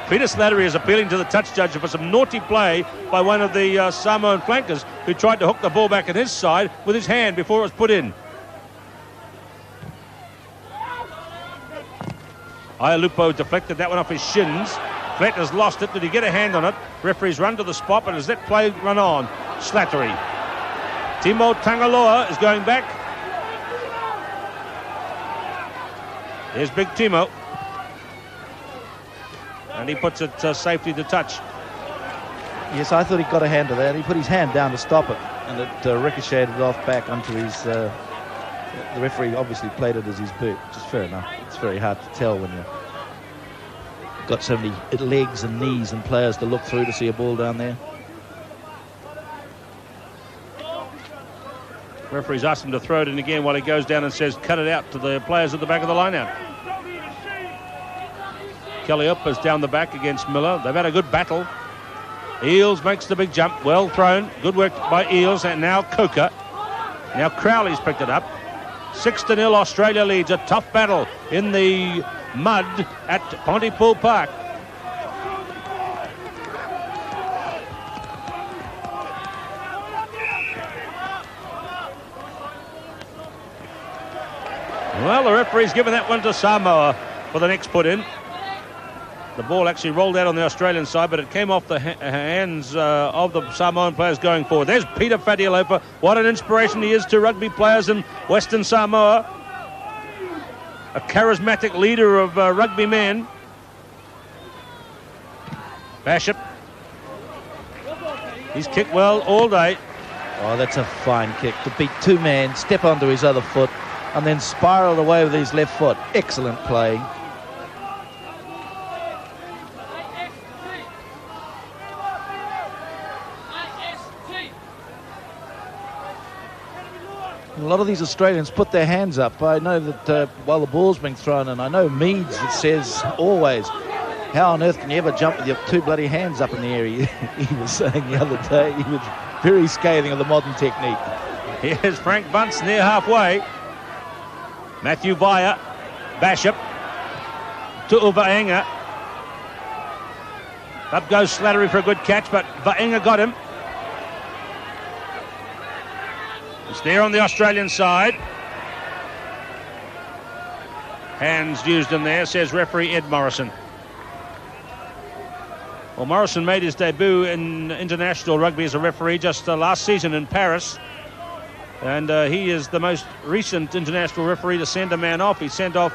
Peter Slattery is appealing to the touch judge for some naughty play by one of the Samoan flankers who tried to hook the ball back at his side with his hand before it was put in. Ialupo deflected that one off his shins. Fletcher's lost it. Did he get a hand on it? Referees run to the spot, but as that play run on, Slattery. Timo Tangaloa is going back. Here's Big Timo. And he puts it safely to touch. Yes, I thought he got a hand to that. He put his hand down to stop it, and it ricocheted off back onto his... the referee obviously played it as his boot, which is fair enough. It's very hard to tell when you've got so many legs and knees and players to look through to see a ball down there. Referee's asked him to throw it in again while he goes down and says, cut it out to the players at the back of the line out. Kelly-up is down the back against Miller. They've had a good battle. Eels makes the big jump. Well thrown. Good work by Eels. And now Coker. Now Crowley's picked it up. 6-0 Australia leads. A tough battle in the mud at Pontypool Park. Well, the referee's given that one to Samoa for the next put in. The ball actually rolled out on the Australian side, but it came off the hands of the Samoan players going forward. There's Peter Fadialofa. What an inspiration he is to rugby players in Western Samoa. A charismatic leader of rugby men. Bishop. He's kicked well all day. Oh, that's a fine kick to beat two men, step onto his other foot, and then spiral away with his left foot. Excellent play. A lot of these Australians put their hands up. I know that while the ball's being thrown, and I know Meads says always, how on earth can you ever jump with your two bloody hands up in the air? He was saying the other day, he was very scathing of the modern technique. Here's Frank Bunce near halfway. Matthew Vaea, Bishop, to Vaea. Up goes Slattery for a good catch, but Vaea got him. It's there on the Australian side. Hands used in there, says referee Ed Morrison. Well, Morrison made his debut in international rugby as a referee just last season in Paris. And he is the most recent international referee to send a man off. He sent off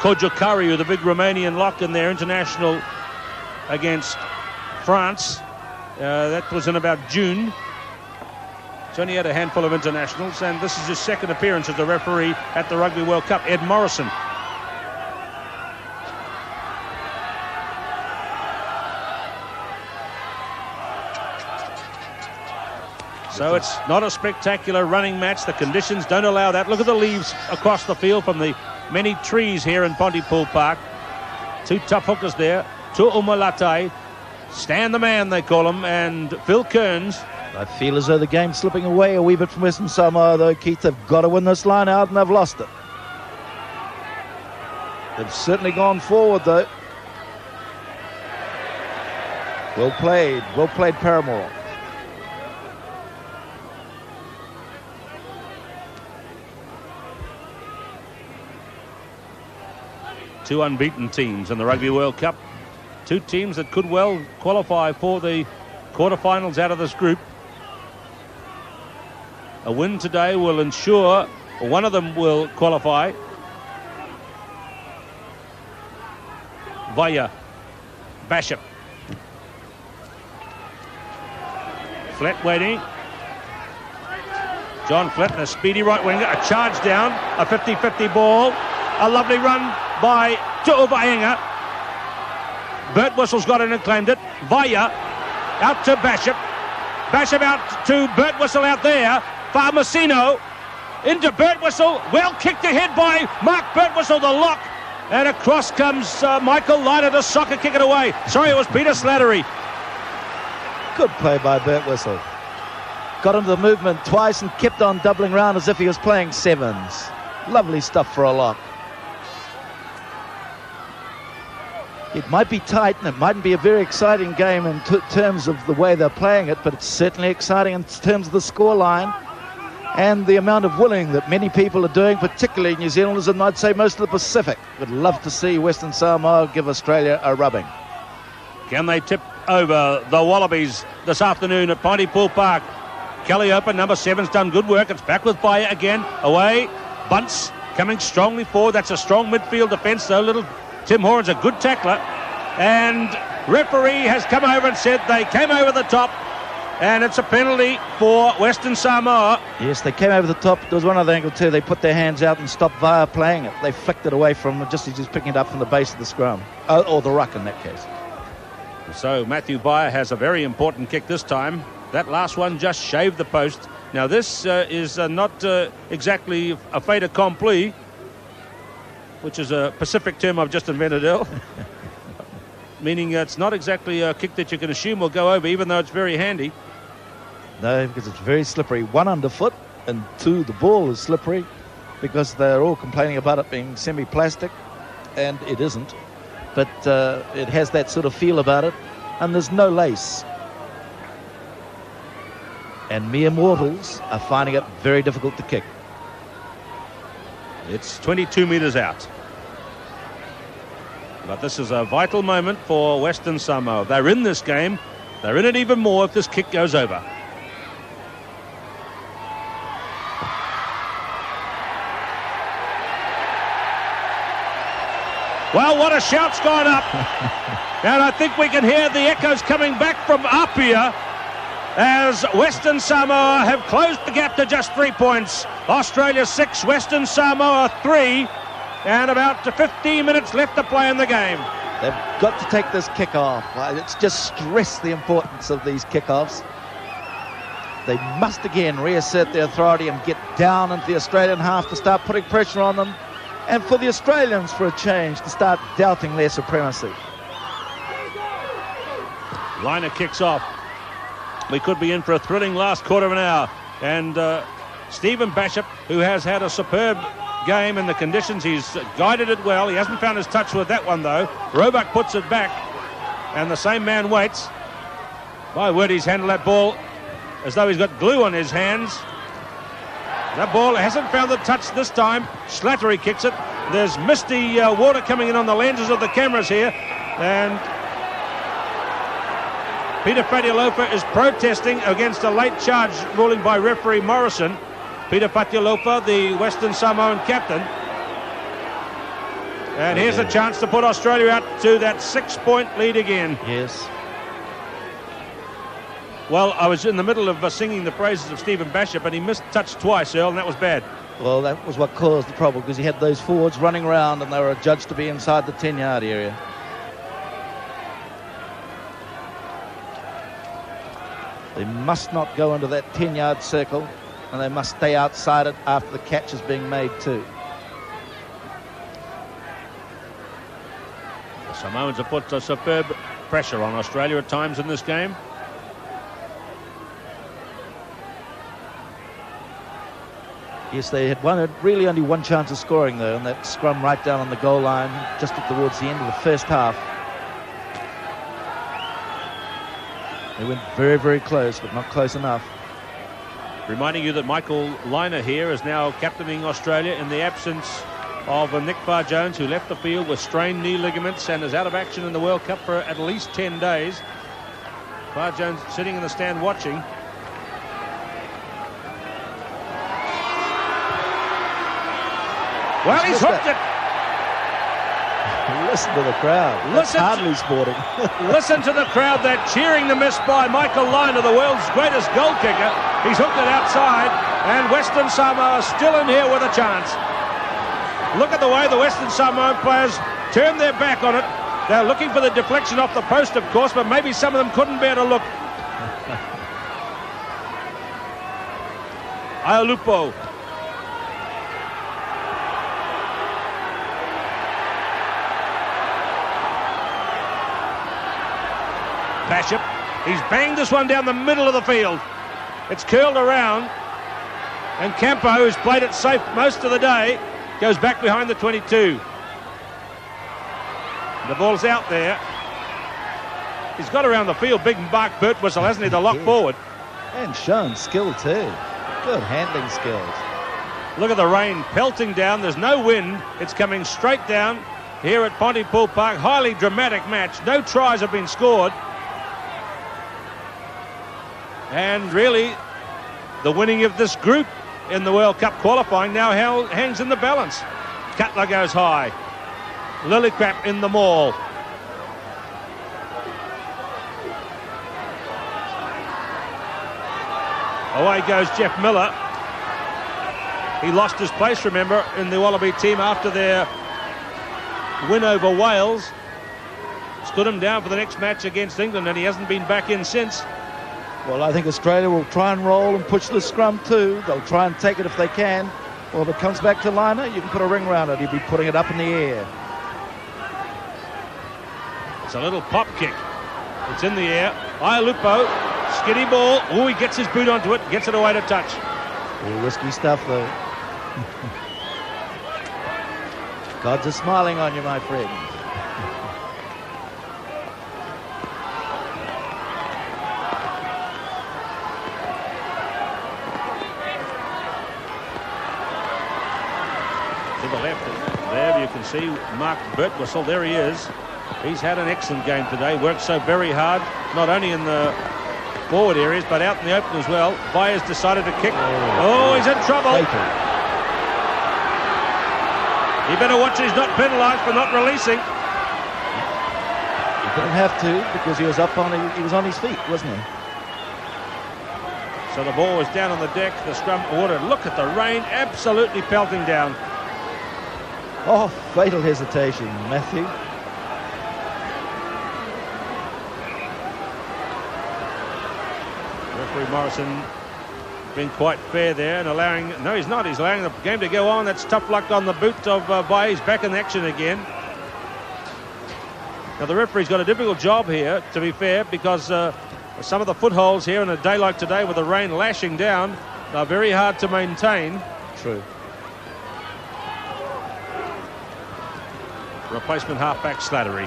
Kojokariu, the big Romanian lock in their international against France. That was in about June. He's only had a handful of internationals, and this is his second appearance as a referee at the Rugby World Cup. Ed Morrison. So it's not a spectacular running match. The conditions don't allow that. Look at the leaves across the field from the many trees here in Pontypool Park. Two tough hookers there. Tu'umalatai, Stan the Man they call him, and Phil Kearns. I feel as though the game's slipping away a wee bit from Western Samoa, though, Keith. They've got to win this line out, and they've lost it. They've certainly gone forward, though. Well played, Paramore. Two unbeaten teams in the Rugby World Cup. Two teams that could well qualify for the quarterfinals out of this group. A win today will ensure one of them will qualify. Vaea, Basham. Flett waiting. John Flett, a speedy right winger, a charge down, a 50-50 ball, a lovely run by Tu'uvaenga. Bert Whistle's got in and claimed it. Vaea out to Basham. Basham out to Bert Whistle out there. Farmasino into Bert Whistle. Well kicked ahead by Mark Bert Whistle, the lock. And across comes Michael Lynagh to soccer kick it away. Sorry, it was Peter Slattery. Good play by Bert Whistle. Got into the movement twice and kept on doubling round as if he was playing sevens. Lovely stuff for a lock. It might be tight and it mightn't be a very exciting game in terms of the way they're playing it, but it's certainly exciting in terms of the scoreline and the amount of willing that many people are doing, particularly New Zealanders and I'd say most of the Pacific. Would love to see Western Samoa give Australia a rubbing. Can they tip over the Wallabies this afternoon at Pontypool Park? Kelly Open, number 7's done good work. It's back with Vaea again. Away. Bunce coming strongly forward. That's a strong midfield defence, though. Little Tim Horan's a good tackler. And referee has come over and said they came over the top. And it's a penalty for Western Samoa. Yes, they came over the top. There was one other angle too. They put their hands out and stopped Vaea playing it. They flicked it away from just as he's picking it up from the base of the scrum. Or the ruck in that case. So Matthew Vaea has a very important kick this time. That last one just shaved the post. Now this is not exactly a fait accompli, which is a Pacific term I've just invented, Earl. Meaning it's not exactly a kick that you can assume will go over, even though it's very handy. No, because it's very slippery. One, underfoot, and two, the ball is slippery because they're all complaining about it being semi-plastic, and it isn't. But it has that sort of feel about it, and there's no lace. And mere mortals are finding it very difficult to kick. It's 22 metres out. But this is a vital moment for Western Samoa. They're in this game. They're in it even more if this kick goes over. Well, what a shout's gone up. And I think we can hear the echoes coming back from Apia as Western Samoa have closed the gap to just 3 points. Australia 6, Western Samoa 3, and about 15 minutes left to play in the game. They've got to take this kick-off. It's just stress the importance of these kick-offs. They must again reassert their authority and get down into the Australian half to start putting pressure on them, and for the Australians, for a change, to start doubting their supremacy. Lynagh kicks off. We could be in for a thrilling last quarter of an hour. And Stephen Basham, who has had a superb game in the conditions, he's guided it well. He hasn't found his touch with that one, though. Roebuck puts it back, and the same man waits. My word, he's handled that ball as though he's got glue on his hands. That ball hasn't found the touch this time. Slattery kicks it. There's misty water coming in on the lenses of the cameras here, and Peter Fatialofa is protesting against a late charge ruling by referee Morrison. Peter Fatialofa, the Western Samoan captain. And here's a chance to put Australia out to that 6-point lead again. Yes. Well, I was in the middle of singing the praises of Stephen Basham, but he missed touch twice, Earl, and that was bad. Well, that was what caused the trouble, because he had those forwards running around and they were adjudged to be inside the 10-yard area. They must not go into that 10-yard circle, and they must stay outside it after the catch is being made too. The Samoans have put a superb pressure on Australia at times in this game. Yes, they had really only one chance of scoring though, and that scrum right down on the goal line just towards the end of the first half. They went very, very close, but not close enough. Reminding you that Michael Lynagh here is now captaining Australia in the absence of Nick Farr-Jones, who left the field with strained knee ligaments and is out of action in the World Cup for at least 10 days. Farr-Jones sitting in the stand watching. Well, he's hooked it. Listen to the crowd. That's hardly sporting. Listen to the crowd. They're cheering the miss by Michael Lynagh, the world's greatest goal kicker. He's hooked it outside, and Western Samoa still in here with a chance. Look at the way the Western Samoan players turn their back on it. They're looking for the deflection off the post, of course, but maybe some of them couldn't bear to look. Aialupo. Bishop, he's banged this one down the middle of the field. It's curled around, and Campo, who's played it safe most of the day, goes back behind the 22. The ball's out there. He's got around the field. Big Mark Birtwistle, hasn't he, to lock forward? And shown skill too. Good handling skills. Look at the rain pelting down. There's no wind. It's coming straight down here at Pontypool Park. Highly dramatic match. No tries have been scored. And really, the winning of this group in the World Cup qualifying now hangs in the balance. Cutler goes high. Lillicrap in the maul. Away goes Jeff Miller. He lost his place, remember, in the Wallaby team after their win over Wales. Stood him down for the next match against England, and he hasn't been back in since. Well, I think Australia will try and roll and push the scrum too. They'll try and take it if they can. Well, if it comes back to Lynagh, you can put a ring around it. He'll be putting it up in the air. It's a little pop kick. It's in the air. Aialupo, skinny ball. Oh, he gets his boot onto it, gets it away to touch. All risky stuff, though. Gods are smiling on you, my friend. To the left, there you can see Mark Birtwistle. There he is. He's had an excellent game today. Worked so very hard, not only in the forward areas, but out in the open as well. Vaea's decided to kick. Oh, he's in trouble. He better watch he's not penalised for not releasing. He didn't have to, because he was on his feet, wasn't he? So the ball was down on the deck. The scrum ordered. Look at the rain, absolutely pelting down. Oh, fatal hesitation, Matthew. Referee Morrison being quite fair there and allowing... No, he's not. He's allowing the game to go on. That's tough luck on the boot of Vaea. He's back in action again. Now, the referee's got a difficult job here, to be fair, because some of the footholds here in a day like today with the rain lashing down are very hard to maintain. True. Replacement halfback Slattery.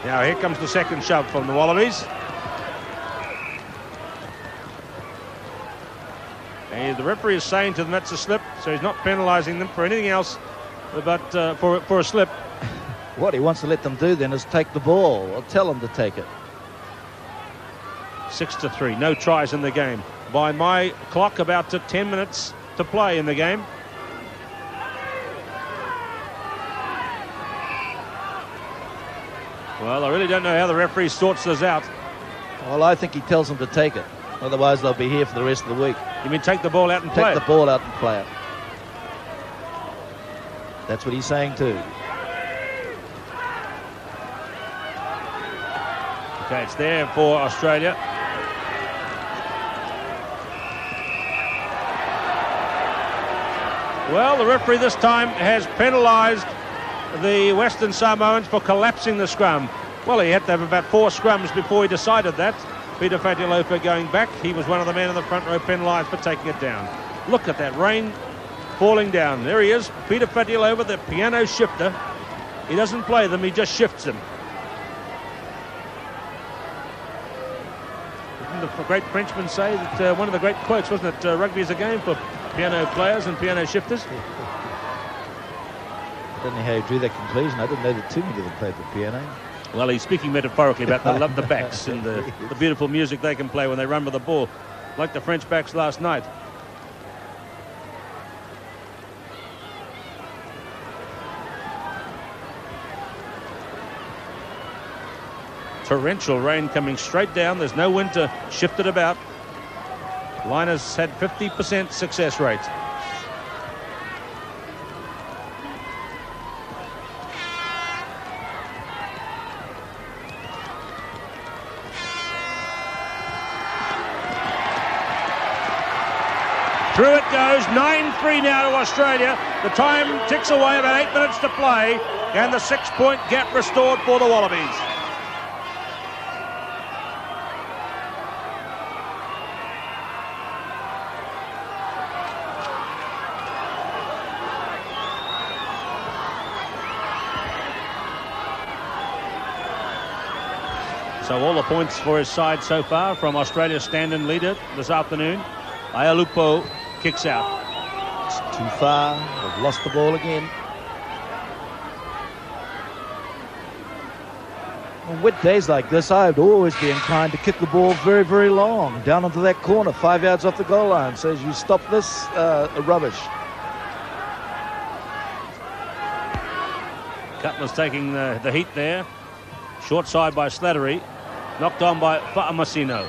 Now here comes the second shove from the Wallabies. And the referee is saying to them that's a slip, so he's not penalising them for anything else but for a slip. What he wants to let them do then is take the ball, or tell them to take it. 6-3, no tries in the game. By my clock, about 10 minutes to play in the game. Well, I really don't know how the referee sorts this out. Well, I think he tells them to take it. Otherwise, they'll be here for the rest of the week. You mean take the ball out and play it? Take the ball out and play it. That's what he's saying too. Okay, it's there for Australia. Well, the referee this time has penalised the Western Samoans for collapsing the scrum. Well, he had to have about 4 scrums before he decided that. Peter Fatialofa going back. He was one of the men in the front row penalised for taking it down. Look at that rain falling down. There he is, Peter Fatialofa, the piano shifter. He doesn't play them, he just shifts them. Didn't the great Frenchman say that one of the great quotes, wasn't it? Rugby is a game for piano players and piano shifters. I don't know how you drew that conclusion. I didn't know that too many of them played the piano. Well, he's speaking metaphorically about the backs and the beautiful music they can play when they run with the ball, like the French backs last night. Torrential rain coming straight down. There's no wind to shift it about. Lynagh's had 50% success rate. Through it goes, 9-3 now to Australia. The time ticks away, about 8 minutes to play, and the 6-point gap restored for the Wallabies. So all the points for his side so far from Australia's stand-in leader this afternoon. Aialupo kicks out. It's too far. They've lost the ball again. On wet days like this, I would always be inclined to kick the ball very, very long, down into that corner, 5 yards off the goal line. So as you stop this rubbish. Cutler's taking the heat there. Short side by Slattery. Knocked on by Fa'amasino.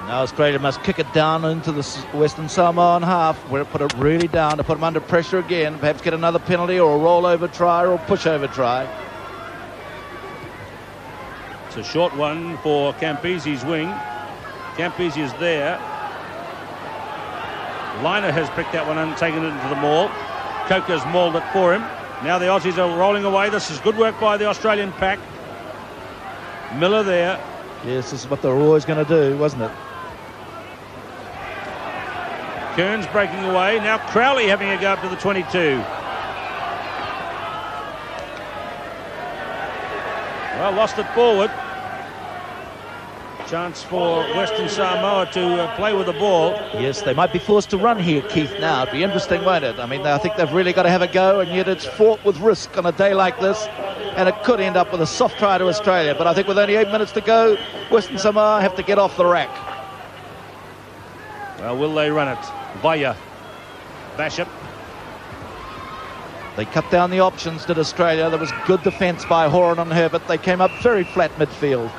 Now Australia must kick it down into the Western Samoan half, where it put it really down to put them under pressure again, perhaps get another penalty or a rollover try or a pushover try. It's a short one for Campese's wing. Campese is there. Lynagh has picked that one and taken it into the maul. Coker's mauled it for him. Now the Aussies are rolling away. This is good work by the Australian pack. Miller there. Yes, this is what they were always going to do, wasn't it? Kearns breaking away. Now Crowley having a go up to the 22. Well, lost it forward. Chance for Western Samoa to play with the ball. Yes, they might be forced to run here, Keith, now. It'd be interesting, won't it? I mean, I think they've really got to have a go, and yet it's fraught with risk on a day like this, and it could end up with a soft try to Australia. But I think with only 8 minutes to go, Western Samoa have to get off the rack. Well, will they run it? Vaea, Basham. They cut down the options, did Australia. There was good defence by Horan and Herbert. They came up very flat midfield.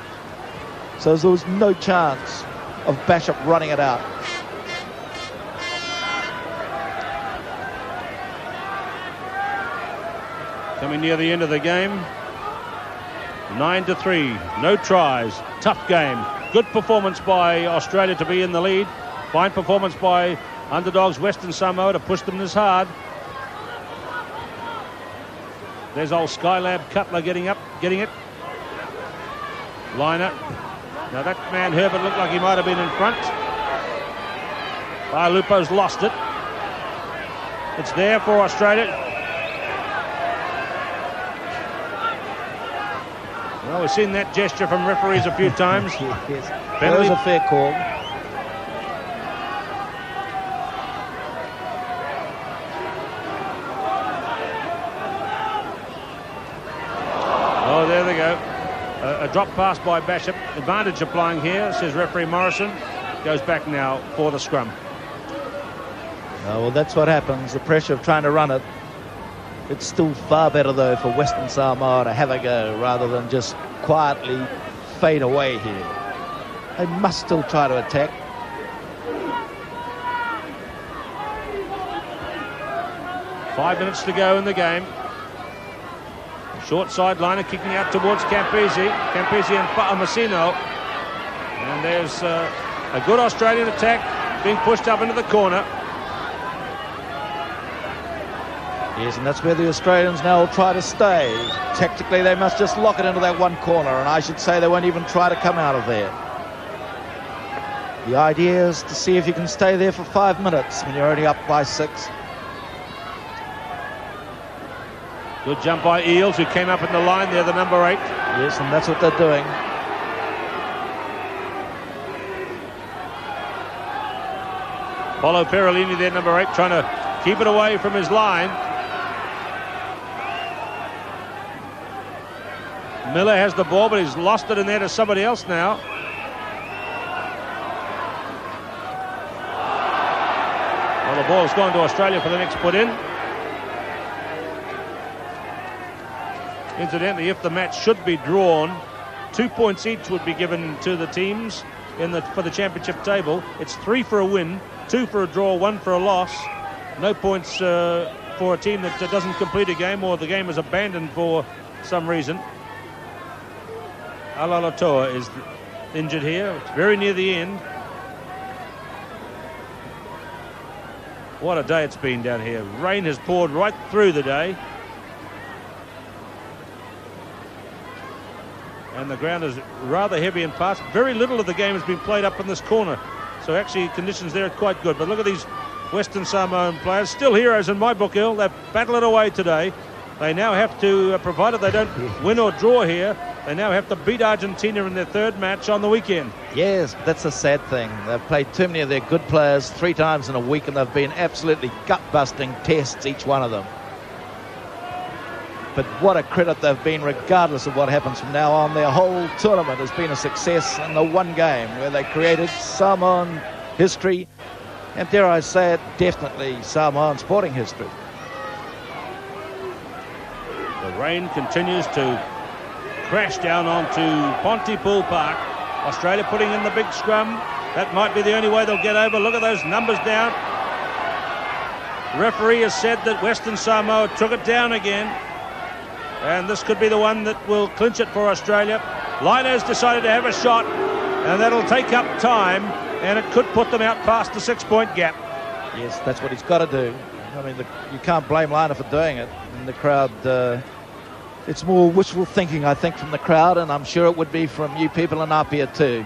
So there was no chance of Basham running it out. Coming near the end of the game. 9-3. No tries. Tough game. Good performance by Australia to be in the lead. Fine performance by underdogs Western Samoa to push them this hard. There's old Skylab Cutler getting up, getting it. Lynagh. Now that man Herbert looked like he might have been in front. Lupo's lost it. It's there for Australia. Well, we've seen that gesture from referees a few times. Yes. That was a fair call. Oh, there they go. A drop pass by Basham. Advantage applying here, says referee Morrison. Goes back now for the scrum. Oh, well, that's what happens. The pressure of trying to run it. It's still far better, though, for Western Samoa to have a go rather than just quietly fade away here. They must still try to attack. Short sideliner kicking out towards Campese and Fa'amasino. And there's a good Australian attack being pushed up into the corner. Yes, and that's where the Australians now will try to stay. Tactically, they must just lock it into that one corner, and I should say they won't even try to come out of there. The idea is to see if you can stay there for 5 minutes when you're only up by 6. Good jump by Eales, who came up in the line there, the number 8. Yes, and that's what they're doing. Paulo Perolini there, number 8, trying to keep it away from his line. Miller has the ball, but he's lost it in there to somebody else now. Well, the ball's gone to Australia for the next put in. Incidentally, if the match should be drawn, 2 points each would be given to the teams for the championship table. It's 3 for a win, 2 for a draw, 1 for a loss. No points for a team that doesn't complete a game or the game is abandoned for some reason. Alalatoa is injured here. It's very near the end. What a day it's been down here. Rain has poured right through the day. And the ground is rather heavy in parts. Very little of the game has been played up in this corner. So actually conditions there are quite good. But look at these Western Samoan players. Still heroes in my book, Hill. They've battled it away today. They now have to, provided they don't win or draw here, they now have to beat Argentina in their 3rd match on the weekend. Yes, that's a sad thing. They've played too many of their good players 3 times in a week, and they've been absolutely gut-busting tests, each one of them. But what a credit they've been, regardless of what happens from now on. Their whole tournament has been a success in the one game where they created Samoan history, and dare I say it, definitely Samoan sporting history. The rain continues to crash down onto Pontypool Park. Australia putting in the big scrum. That might be the only way they'll get over. Look at those numbers down. The referee has said that Western Samoa took it down again. And this could be the one that will clinch it for Australia. Lynagh's decided to have a shot, and that'll take up time, and it could put them out past the 6-point gap. Yes, that's what he's got to do. I mean, you can't blame Lynagh for doing it. And the crowd, it's more wishful thinking, I think, from the crowd, and I'm sure it would be from you people in Apia too.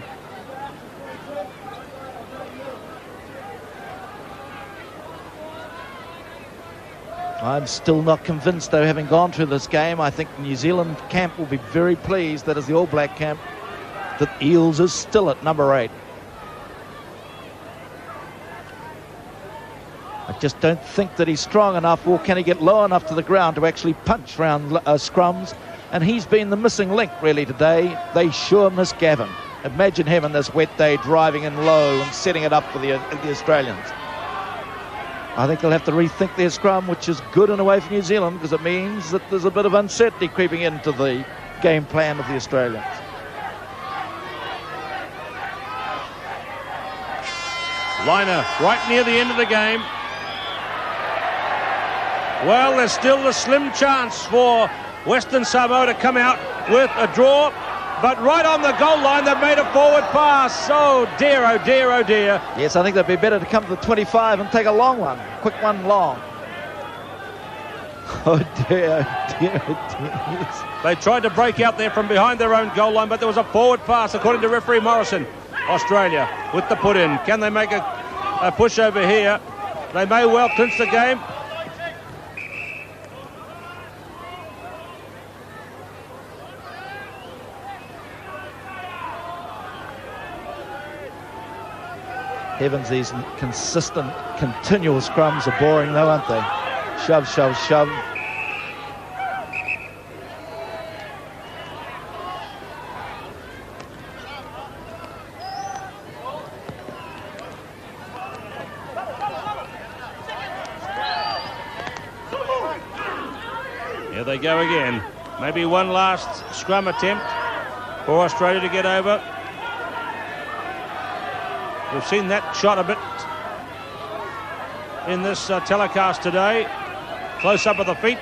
I'm still not convinced, though, having gone through this game. I think the New Zealand camp will be very pleased, that is the All Black camp, that Eales is still at number 8. I just don't think that he's strong enough, or can he get low enough to the ground to actually punch round scrums. And he's been the missing link, really, today. They sure miss Gavin. Imagine him on this wet day driving in low and setting it up for the Australians. I think they'll have to rethink their scrum, which is good in a way for New Zealand, because it means that there's a bit of uncertainty creeping into the game plan of the Australians. Lynagh right near the end of the game. Well, there's still a slim chance for Western Samoa to come out with a draw, but right on the goal line they've made a forward pass. Oh dear, oh dear, oh dear. Yes, I think they'd be better to come to the 25 and take a long one, quick one long. Oh dear, oh dear, oh dear. Yes. They tried to break out there from behind their own goal line, but there was a forward pass according to referee Morrison. Australia with the put in. Can they make a push over here? They may well clinch the game. Heavens, these consistent, continual scrums are boring though, aren't they? Shove, shove, shove. Here they go again. Maybe one last scrum attempt for Australia to get over. We've seen that shot a bit in this telecast today. Close up of the feet.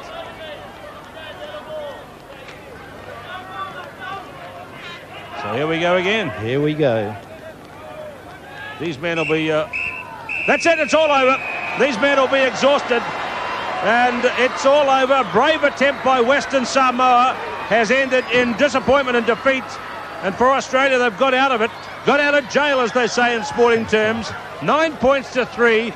So here we go again. Here we go. These men will be... that's it, it's all over. These men will be exhausted. And it's all over. A brave attempt by Western Samoa has ended in disappointment and defeat. And for Australia, they've got out of it. Got out of jail, as they say in sporting terms. 9 points to 3.